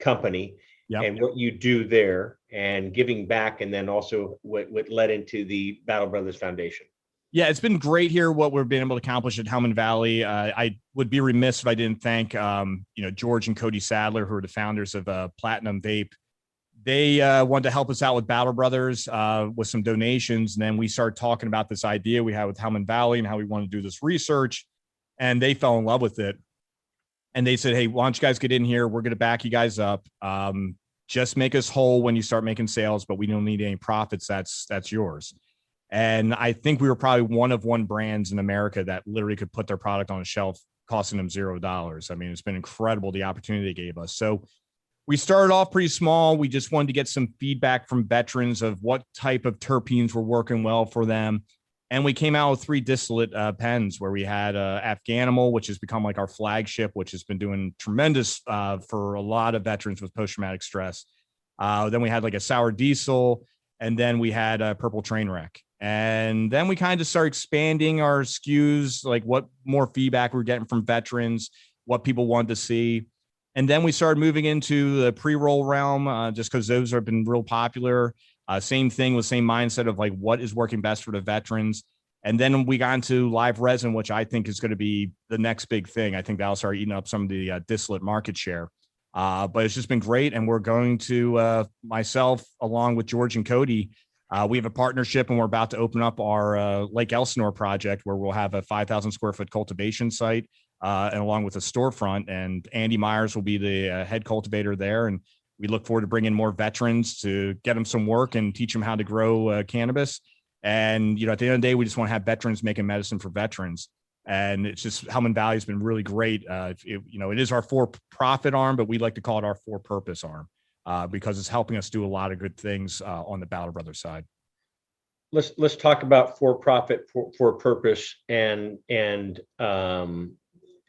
Company, and what you do there, and giving back, and then also what led into the Battle Brothers Foundation. Yeah, it's been great here, what we've been able to accomplish at Helmand Valley. I would be remiss if I didn't thank, George and Cody Sadler, who are the founders of Platinum Vape. they wanted to help us out with Battle Brothers with some donations. And then we started talking about this idea we had with Helmand Valley and how we want to do this research. And they fell in love with it. And they said, hey, why don't you guys get in here? We're going to back you guys up. Just make us whole when you start making sales, but we don't need any profits. That's yours. And I think we were probably one of one brands in America that literally could put their product on a shelf costing them $0. I mean, it's been incredible, the opportunity they gave us. So we started off pretty small. We just wanted to get some feedback from veterans of what type of terpenes were working well for them. And we came out with 3 distillate pens where we had Afghanimal, which has become like our flagship, which has been doing tremendous for a lot of veterans with post-traumatic stress. Then we had like a sour diesel, and then we had a purple train wreck. And then we kind of started expanding our SKUs, like what more feedback we're getting from veterans, what people wanted to see. And then we started moving into the pre-roll realm just because those have been real popular. Same thing with same mindset of like what is working best for the veterans. And then we got into live resin, which I think is going to be the next big thing. I think that'll start eating up some of the distillate market share. But it's just been great. And we're going to myself, along with George and Cody, we have a partnership, and we're about to open up our Lake Elsinore project where we'll have a 5,000 square foot cultivation site and along with a storefront. And Andy Myers will be the head cultivator there. And we look forward to bringing more veterans to get them some work and teach them how to grow cannabis. And, at the end of the day, we just want to have veterans making medicine for veterans. And it's just Helmand Valley has been really great. It is our for-profit arm, but we like to call it our for-purpose arm because it's helping us do a lot of good things on the Battle Brothers side. Let's talk about for-profit, for-purpose, and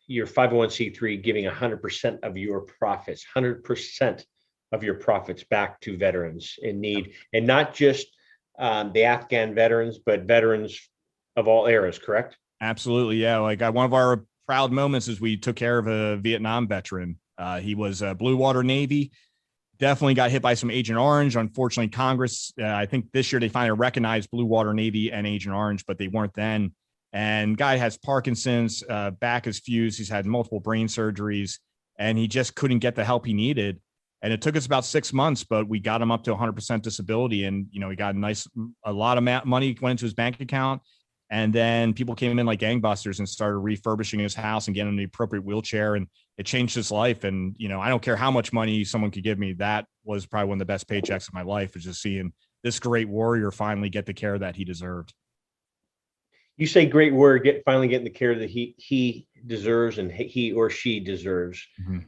your 501c3 giving 100% of your profits, 100% of your profits back to veterans in need, and not just the Afghan veterans, but veterans of all eras, correct? Absolutely. Yeah. Like one of our proud moments is we took care of a Vietnam veteran. He was a Blue Water Navy, definitely got hit by some Agent Orange. Unfortunately, Congress, I think this year they finally recognized Blue Water Navy and Agent Orange, but they weren't then. And guy has Parkinson's, back is fused. He's had multiple brain surgeries, and he just couldn't get the help he needed. And it took us about 6 months, but we got him up to 100% disability. And, he got a lot of money went into his bank account. And then people came in like gangbusters and started refurbishing his house and getting him the appropriate wheelchair. And it changed his life. And, I don't care how much money someone could give me. That was probably one of the best paychecks of my life, is just seeing this great warrior finally get the care that he deserved. You say great warrior finally getting the care that he deserves and he or she deserves. Mm-hmm.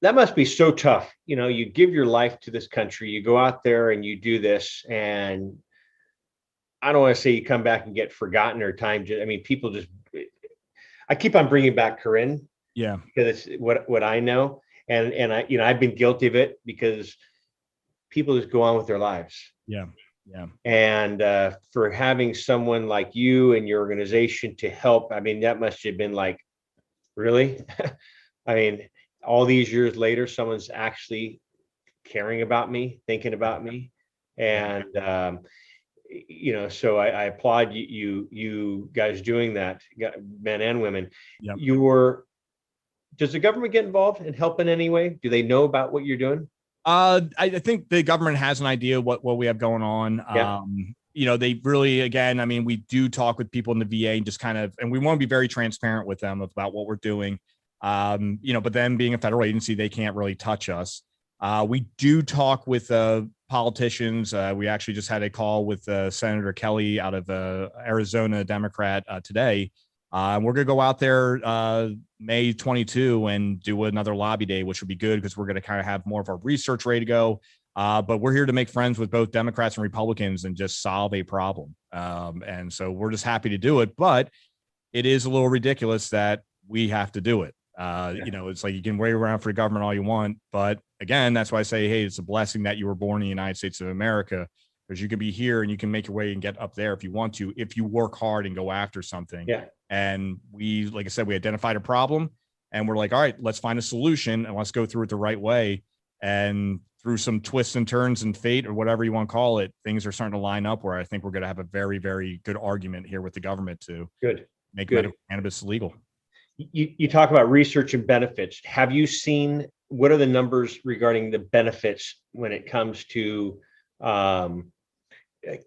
That must be so tough. You give your life to this country, you go out there and you do this, and I don't want to say you come back and get forgotten or time. People just, I keep on bringing back Corinne. Yeah. Because it's what I know. And I, I've been guilty of it because people just go on with their lives. Yeah. Yeah. And for having someone like you and your organization to help, that must have been like, really? All these years later, someone's actually caring about me, thinking about me. And, so I applaud you guys doing that, men and women. Yep. Does the government get involved and help in any way? Do they know about what you're doing? I think the government has an idea what we have going on. Yeah. They really, again, we do talk with people in the VA and just and we want to be very transparent with them about what we're doing. But then being a federal agency, they can't really touch us. We do talk with politicians. We actually just had a call with Senator Kelly out of Arizona, Democrat, today. We're going to go out there May 22 and do another lobby day, which would be good because we're going to kind of have more of our research ready to go. But we're here to make friends with both Democrats and Republicans and just solve a problem. And so we're just happy to do it. But it is a little ridiculous that we have to do it. It's like you can wait around for the government all you want. But again, that's why I say, hey, it's a blessing that you were born in the United States of America, because you can be here and you can make your way and get up there if you want to, if you work hard and go after something. Yeah. And we, like I said, we identified a problem and we're like, all right, let's find a solution and let's go through it the right way. And through some twists and turns and fate or whatever you want to call it, things are starting to line up where I think we're going to have a very, very good argument here with the government to make medical cannabis legal. You talk about research and benefits. Have you seen what are the numbers regarding the benefits when it comes to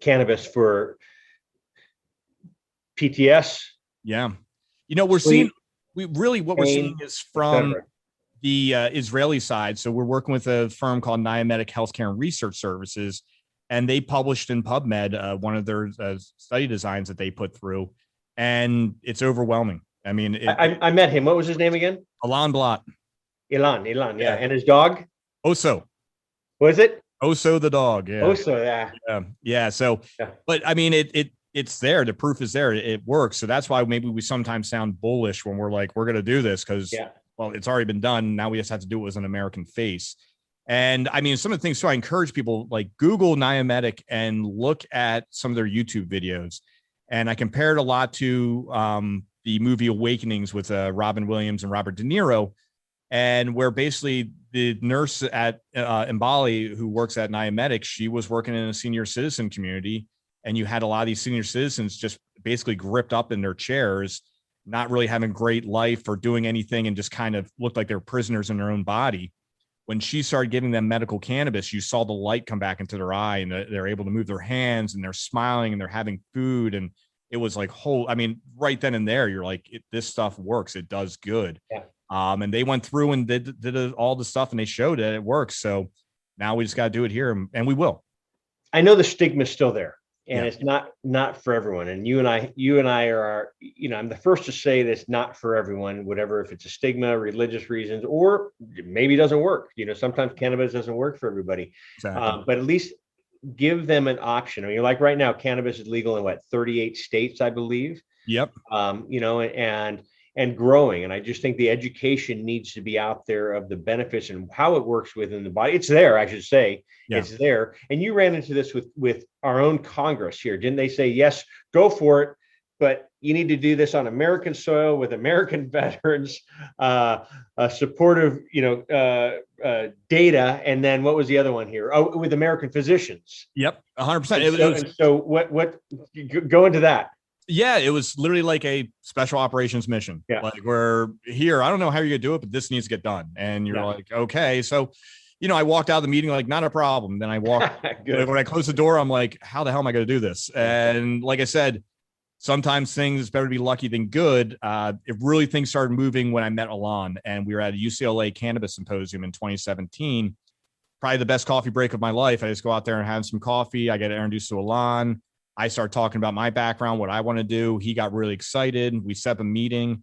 cannabis for PTS? Yeah. We're Sleep, seeing, what we're seeing is from the Israeli side. So we're working with a firm called Niametic Healthcare and Research Services, and they published in PubMed one of their study designs that they put through, and it's overwhelming. I mean, I met him. What was his name again? Alain Blot. Ilan, yeah. And his dog? Oso. Was it? Oso the dog. Yeah. Oso, yeah. Yeah. So, but I mean, it's there. The proof is there. It works. So that's why maybe we sometimes sound bullish when we're like, we're going to do this because, well, it's already been done. Now we just have to do it as an American face. And I mean, some of the things, so I encourage people like Google Niametic and look at some of their YouTube videos. And I compared a lot to the movie Awakenings with Robin Williams and Robert De Niro, and where basically the nurse at Mbali who works at Niametic, she was working in a senior citizen community, and you had a lot of these senior citizens just basically gripped up in their chairs, not really having great life or doing anything, and just kind of looked like they're prisoners in their own body. When she started giving them medical cannabis, you saw the light come back into their eye, and they're able to move their hands, and they're smiling, and they're having food. And it was like, I mean, right then and there, you're like, this stuff works. It does good. Yeah. And they went through and did all the stuff, and they showed it works. So now we just got to do it here, and we will. I know the stigma is still there, and it's not for everyone. And you and I are, I'm the first to say that it's not for everyone, whatever, if it's a stigma, religious reasons, or maybe it doesn't work. Sometimes cannabis doesn't work for everybody. Exactly. But at least give them an option. I mean, like right now, cannabis is legal in 38 states, I believe. Yep. And growing. And I just think the education needs to be out there of the benefits and how it works within the body. It's there, I should say. Yeah. It's there. And you ran into this with our own Congress here. Didn't they say, yes, go for it, but you need to do this on American soil with American veterans, supportive, data. And then what was the other one here? Oh, with American physicians. Yep. 100%. So what go into that? Yeah, it was literally like a special operations mission. Yeah. Like, we're here. I don't know how you're going to do it, but this needs to get done. And you're like, okay. So, I walked out of the meeting like, not a problem. Then I walked, when I closed the door, I'm like, how the hell am I going to do this? And like I said, sometimes things, it's better to be lucky than good. Things started moving when I met Alain, and we were at a UCLA cannabis symposium in 2017. Probably the best coffee break of my life. I just go out there and have some coffee. I get introduced to Alain. I started talking about my background, what I want to do. He got really excited. We set up a meeting,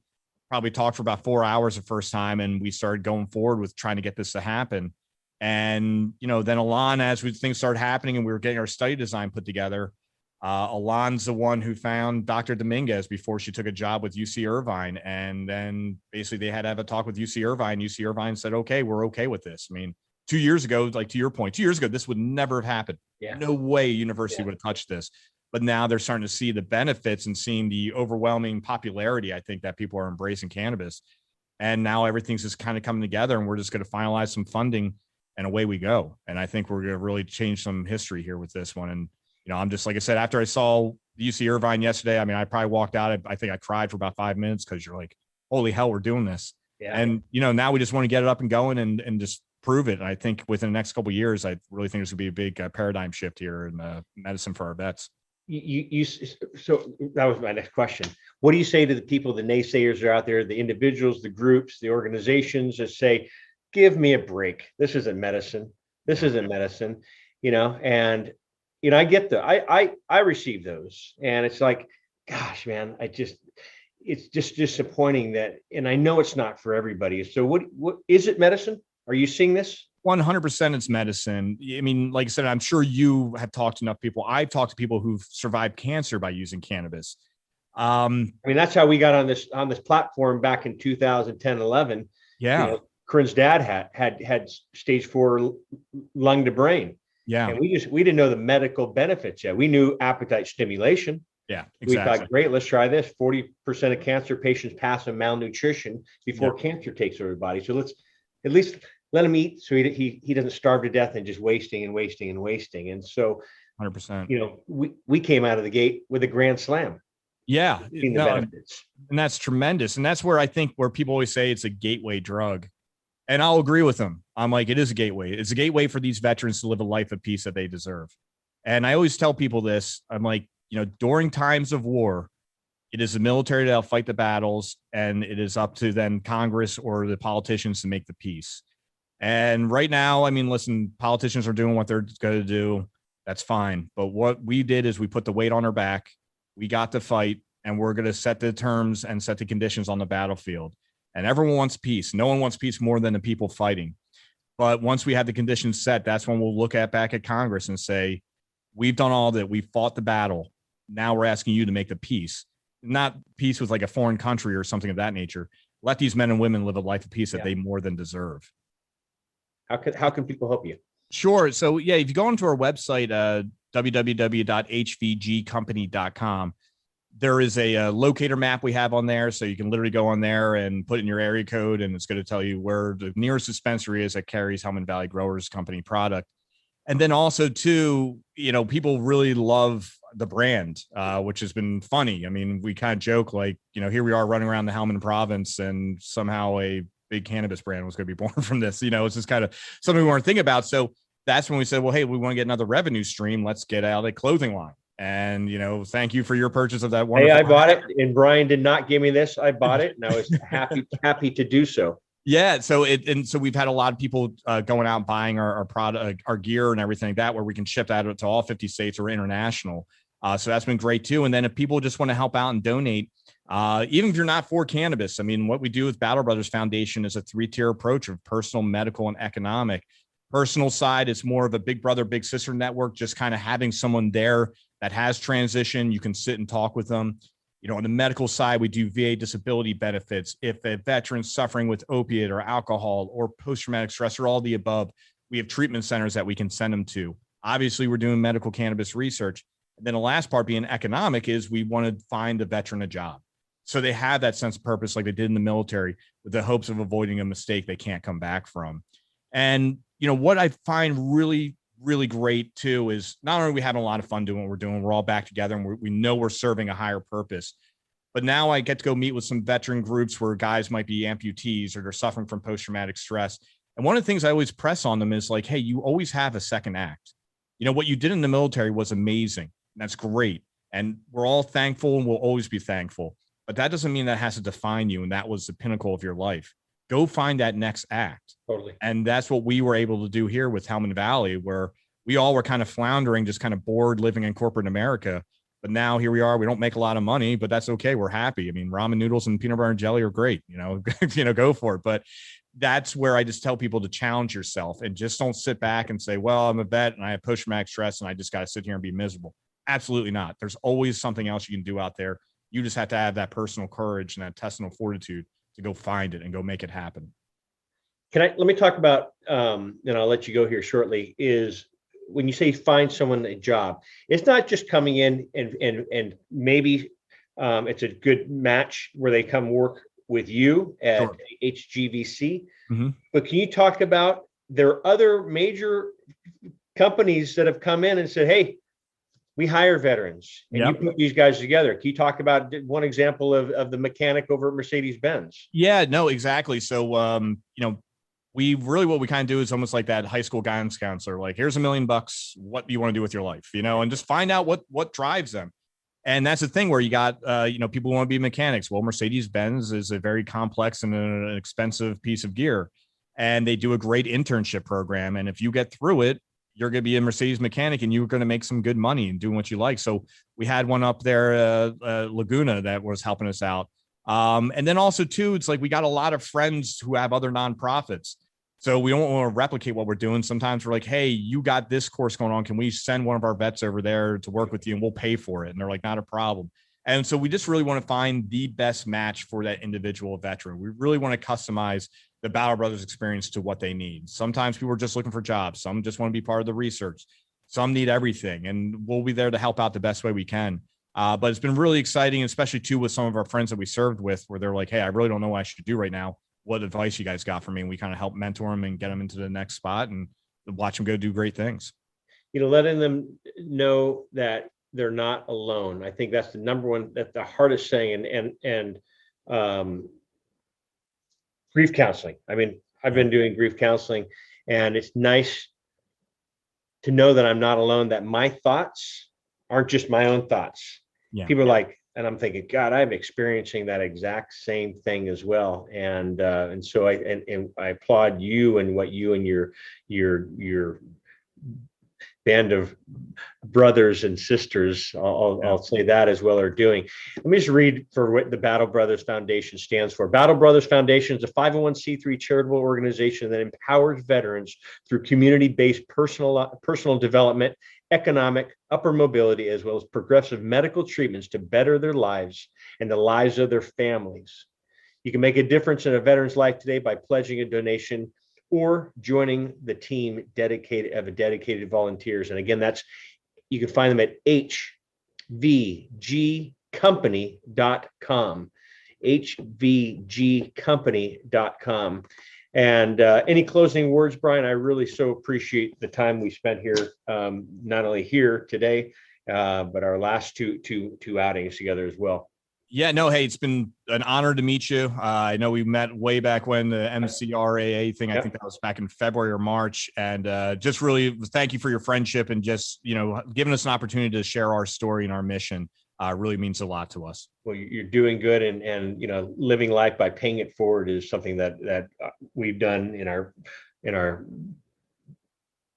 probably talked for about 4 hours the first time, and we started going forward with trying to get this to happen. And, then Alain, as things started happening and we were getting our study design put together, Alain's the one who found Dr. Dominguez before she took a job with UC Irvine. And then basically they had to have a talk with UC Irvine. UC Irvine said, okay, we're okay with this. I mean, 2 years ago, like to your point, 2 years ago, this would never have happened. Yeah. No way university would have touched this. But now they're starting to see the benefits and seeing the overwhelming popularity, I think, that people are embracing cannabis. And now everything's just kind of coming together, and we're just going to finalize some funding, and away we go. And I think we're going to really change some history here with this one. And, I'm just, like I said, after I saw UC Irvine yesterday, I mean, I probably walked out. I think I cried for about 5 minutes because you're like, holy hell, we're doing this. Yeah. And, now we just want to get it up and going and just prove it. And I think within the next couple of years, I really think there's going to be a big paradigm shift here in medicine for our vets. So that was my next question. What do you say to the people, the naysayers are out there, the individuals, the groups, the organizations that say, give me a break. This isn't medicine. This isn't medicine, and, I get I receive those, and it's like, gosh, man, it's just disappointing that, and I know it's not for everybody. So what is it medicine? Are you seeing this? 100% it's medicine. I mean, like I said, I'm sure you have talked to enough people. I've talked to people who've survived cancer by using cannabis. I mean, that's how we got on this platform back in 2010, 11. Yeah. Corinne's dad had stage 4 lung to brain. Yeah. And we didn't know the medical benefits yet. We knew appetite stimulation. Yeah, exactly. We thought, great, let's try this. 40% of cancer patients pass on malnutrition before cancer takes over the body. So let's at least let him eat so he doesn't starve to death and just wasting. And so 100%, we came out of the gate with a grand slam. Yeah. The benefits. And that's tremendous. And that's where I think where people always say it's a gateway drug. And I'll agree with them. I'm like, it is a gateway. It's a gateway for these veterans to live a life of peace that they deserve. And I always tell people this. I'm like, during times of war, it is the military that'll fight the battles, and it is up to then Congress or the politicians to make the peace. And right now, I mean, listen, politicians are doing what they're going to do. That's fine. But what we did is we put the weight on our back. We got to fight, and we're going to set the terms and set the conditions on the battlefield. And everyone wants peace. No one wants peace more than the people fighting. But once we have the conditions set, that's when we'll look back at Congress and say, we've done all that. We fought the battle. Now we're asking you to make the peace, not peace with like a foreign country or something of that nature. Let these men and women live a life of peace that they more than deserve. How can people help you? Sure. So yeah, if you go onto our website, www.hvgcompany.com, there is a locator map we have on there. So you can literally go on there and put in your area code, and it's going to tell you where the nearest dispensary is that carries Helmand Valley Growers Company product. And then also too, people really love the brand, which has been funny. I mean, we kind of joke like, here we are running around the Helmand province, and somehow a big cannabis brand was going to be born from this. It's just kind of something we weren't thinking about. So that's when we said, well, hey, we want to get another revenue stream. Let's get out a clothing line. And, thank you for your purchase of that one. Hey, I bought it, and Bryan did not give me this. I bought it, and I was happy to do so. Yeah. So we've had a lot of people going out and buying our product, our gear and everything like that, where we can ship that to all 50 states or international. So that's been great too. And then if people just want to help out and donate, even if you're not for cannabis, I mean, what we do with Battle Brothers Foundation is a 3-tier approach of personal, medical, and economic. Personal side, it's more of a big brother, big sister network, just kind of having someone there that has transition. You can sit and talk with them. On the medical side, we do VA disability benefits. If a veteran's suffering with opiate or alcohol or post-traumatic stress or all the above, we have treatment centers that we can send them to. Obviously, we're doing medical cannabis research. And then the last part being economic is we want to find the veteran a job. So they have that sense of purpose like they did in the military, with the hopes of avoiding a mistake they can't come back from. And, what I find really, really great too is not only are we having a lot of fun doing what we're doing, we're all back together, and we know we're serving a higher purpose. But now I get to go meet with some veteran groups where guys might be amputees or they're suffering from post-traumatic stress. And one of the things I always press on them is like, hey, you always have a second act. What you did in the military was amazing. That's great. And we're all thankful, and we'll always be thankful. But that doesn't mean that has to define you, and that was the pinnacle of your life. Go find that next act. Totally. And that's what we were able to do here with Helmand Valley, where we all were kind of floundering, just kind of bored living in corporate America. But now here we are. We don't make a lot of money, but that's okay. We're happy. I mean, ramen noodles and peanut butter and jelly are great. Go for it. But that's where I just tell people to challenge yourself and just don't sit back and say, well, I'm a vet and I have post-traumatic stress and I just got to sit here and be miserable. Absolutely not. There's always something else you can do out there. You just have to have that personal courage and that intestinal fortitude to go find it and go make it happen. Let me talk about, and I'll let you go here shortly, is when you say find someone a job, it's not just coming in and maybe it's a good match where they come work with you at Sure. HGVC. Mm-hmm. But can you talk about, there are other major companies that have come in and said, hey, we hire veterans, and Yep. you put these guys together. Can you talk about one example of the mechanic over at Mercedes-Benz? Yeah, no, exactly. So, we really, what we kind of do is almost like that high school guidance counselor, like, here's $1 million. What do you want to do with your life? And just find out what drives them. And that's the thing where you got, people want to be mechanics. Well, Mercedes-Benz is a very complex and an expensive piece of gear, and they do a great internship program. And if you get through it, you're going to be a Mercedes mechanic and you're going to make some good money and doing what you like. So we had one up there, Laguna, that was helping us out. And then also too, it's like, we got a lot of friends who have other nonprofits. So we don't want to replicate what we're doing. Sometimes we're like, hey, you got this course going on. Can we send one of our vets over there to work with you and we'll pay for it? And they're like, not a problem. And so we just really want to find the best match for that individual veteran. We really want to customize the Battle Brothers experience to what they need. Sometimes people are just looking for jobs. Some just want to be part of the research. Some need everything, and we'll be there to help out the best way we can. But it's been really exciting, especially too with some of our friends that we served with, where they're like, hey, I really don't know what I should do right now. What advice you guys got for me? And we kind of help mentor them and get them into the next spot and watch them go do great things. Letting them know that they're not alone. I think that's the number one, that's the hardest thing. And grief counseling. I mean, I've been doing grief counseling, and it's nice to know that I'm not alone, that my thoughts aren't just my own thoughts. Yeah. People are like, and I'm thinking, God, I'm experiencing that exact same thing as well. And so I applaud you and what you and your band of brothers and sisters, I'll say that as well, are doing. Let me just read for what the Battle Brothers Foundation stands for. Battle Brothers Foundation is a 501c3 charitable organization that empowers veterans through community-based personal development, economic, upper mobility, as well as progressive medical treatments to better their lives and the lives of their families. You can make a difference in a veteran's life today by pledging a donation or joining the team dedicated volunteers. And again, you can find them at hvgcompany.com, hvgcompany.com. And any closing words, Bryan? I really so appreciate the time we spent here, not only here today, but our last two outings together as well. Yeah, no, hey, it's been an honor to meet you. I know we met way back when, the MCRAA thing. I think that was back in February or March. And just really thank you for your friendship and just, giving us an opportunity to share our story and our mission. Really means a lot to us. Well, you're doing good, and living life by paying it forward is something that we've done in our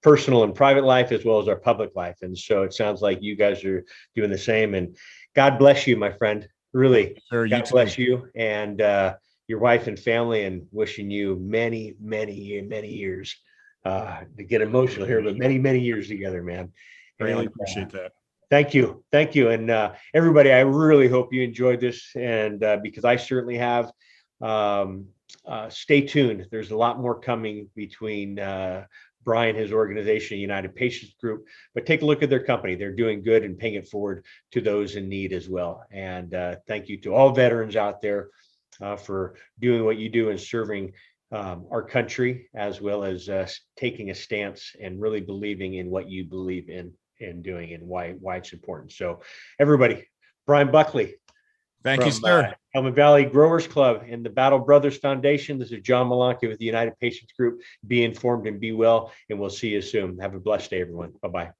personal and private life as well as our public life. And so it sounds like you guys are doing the same. And God bless you, my friend. Really, sure, God bless you and your wife and family, and wishing you many, many years. To get emotional here, but many, many years together, man. Really appreciate that. Thank you. And everybody, I really hope you enjoyed this, and because I certainly have. Stay tuned. There's a lot more coming between Bryan, his organization, United Patients Group, but take a look at their company. They're doing good and paying it forward to those in need as well. And thank you to all veterans out there for doing what you do and serving our country, as well as taking a stance and really believing in what you believe in and doing, and why it's important. So everybody, Bryan Buckley. Thank you, sir. Helmand Valley Growers Club and the Battle Brothers Foundation. This is John Malanca with the United Patients Group. Be informed and be well, and we'll see you soon. Have a blessed day, everyone. Bye-bye.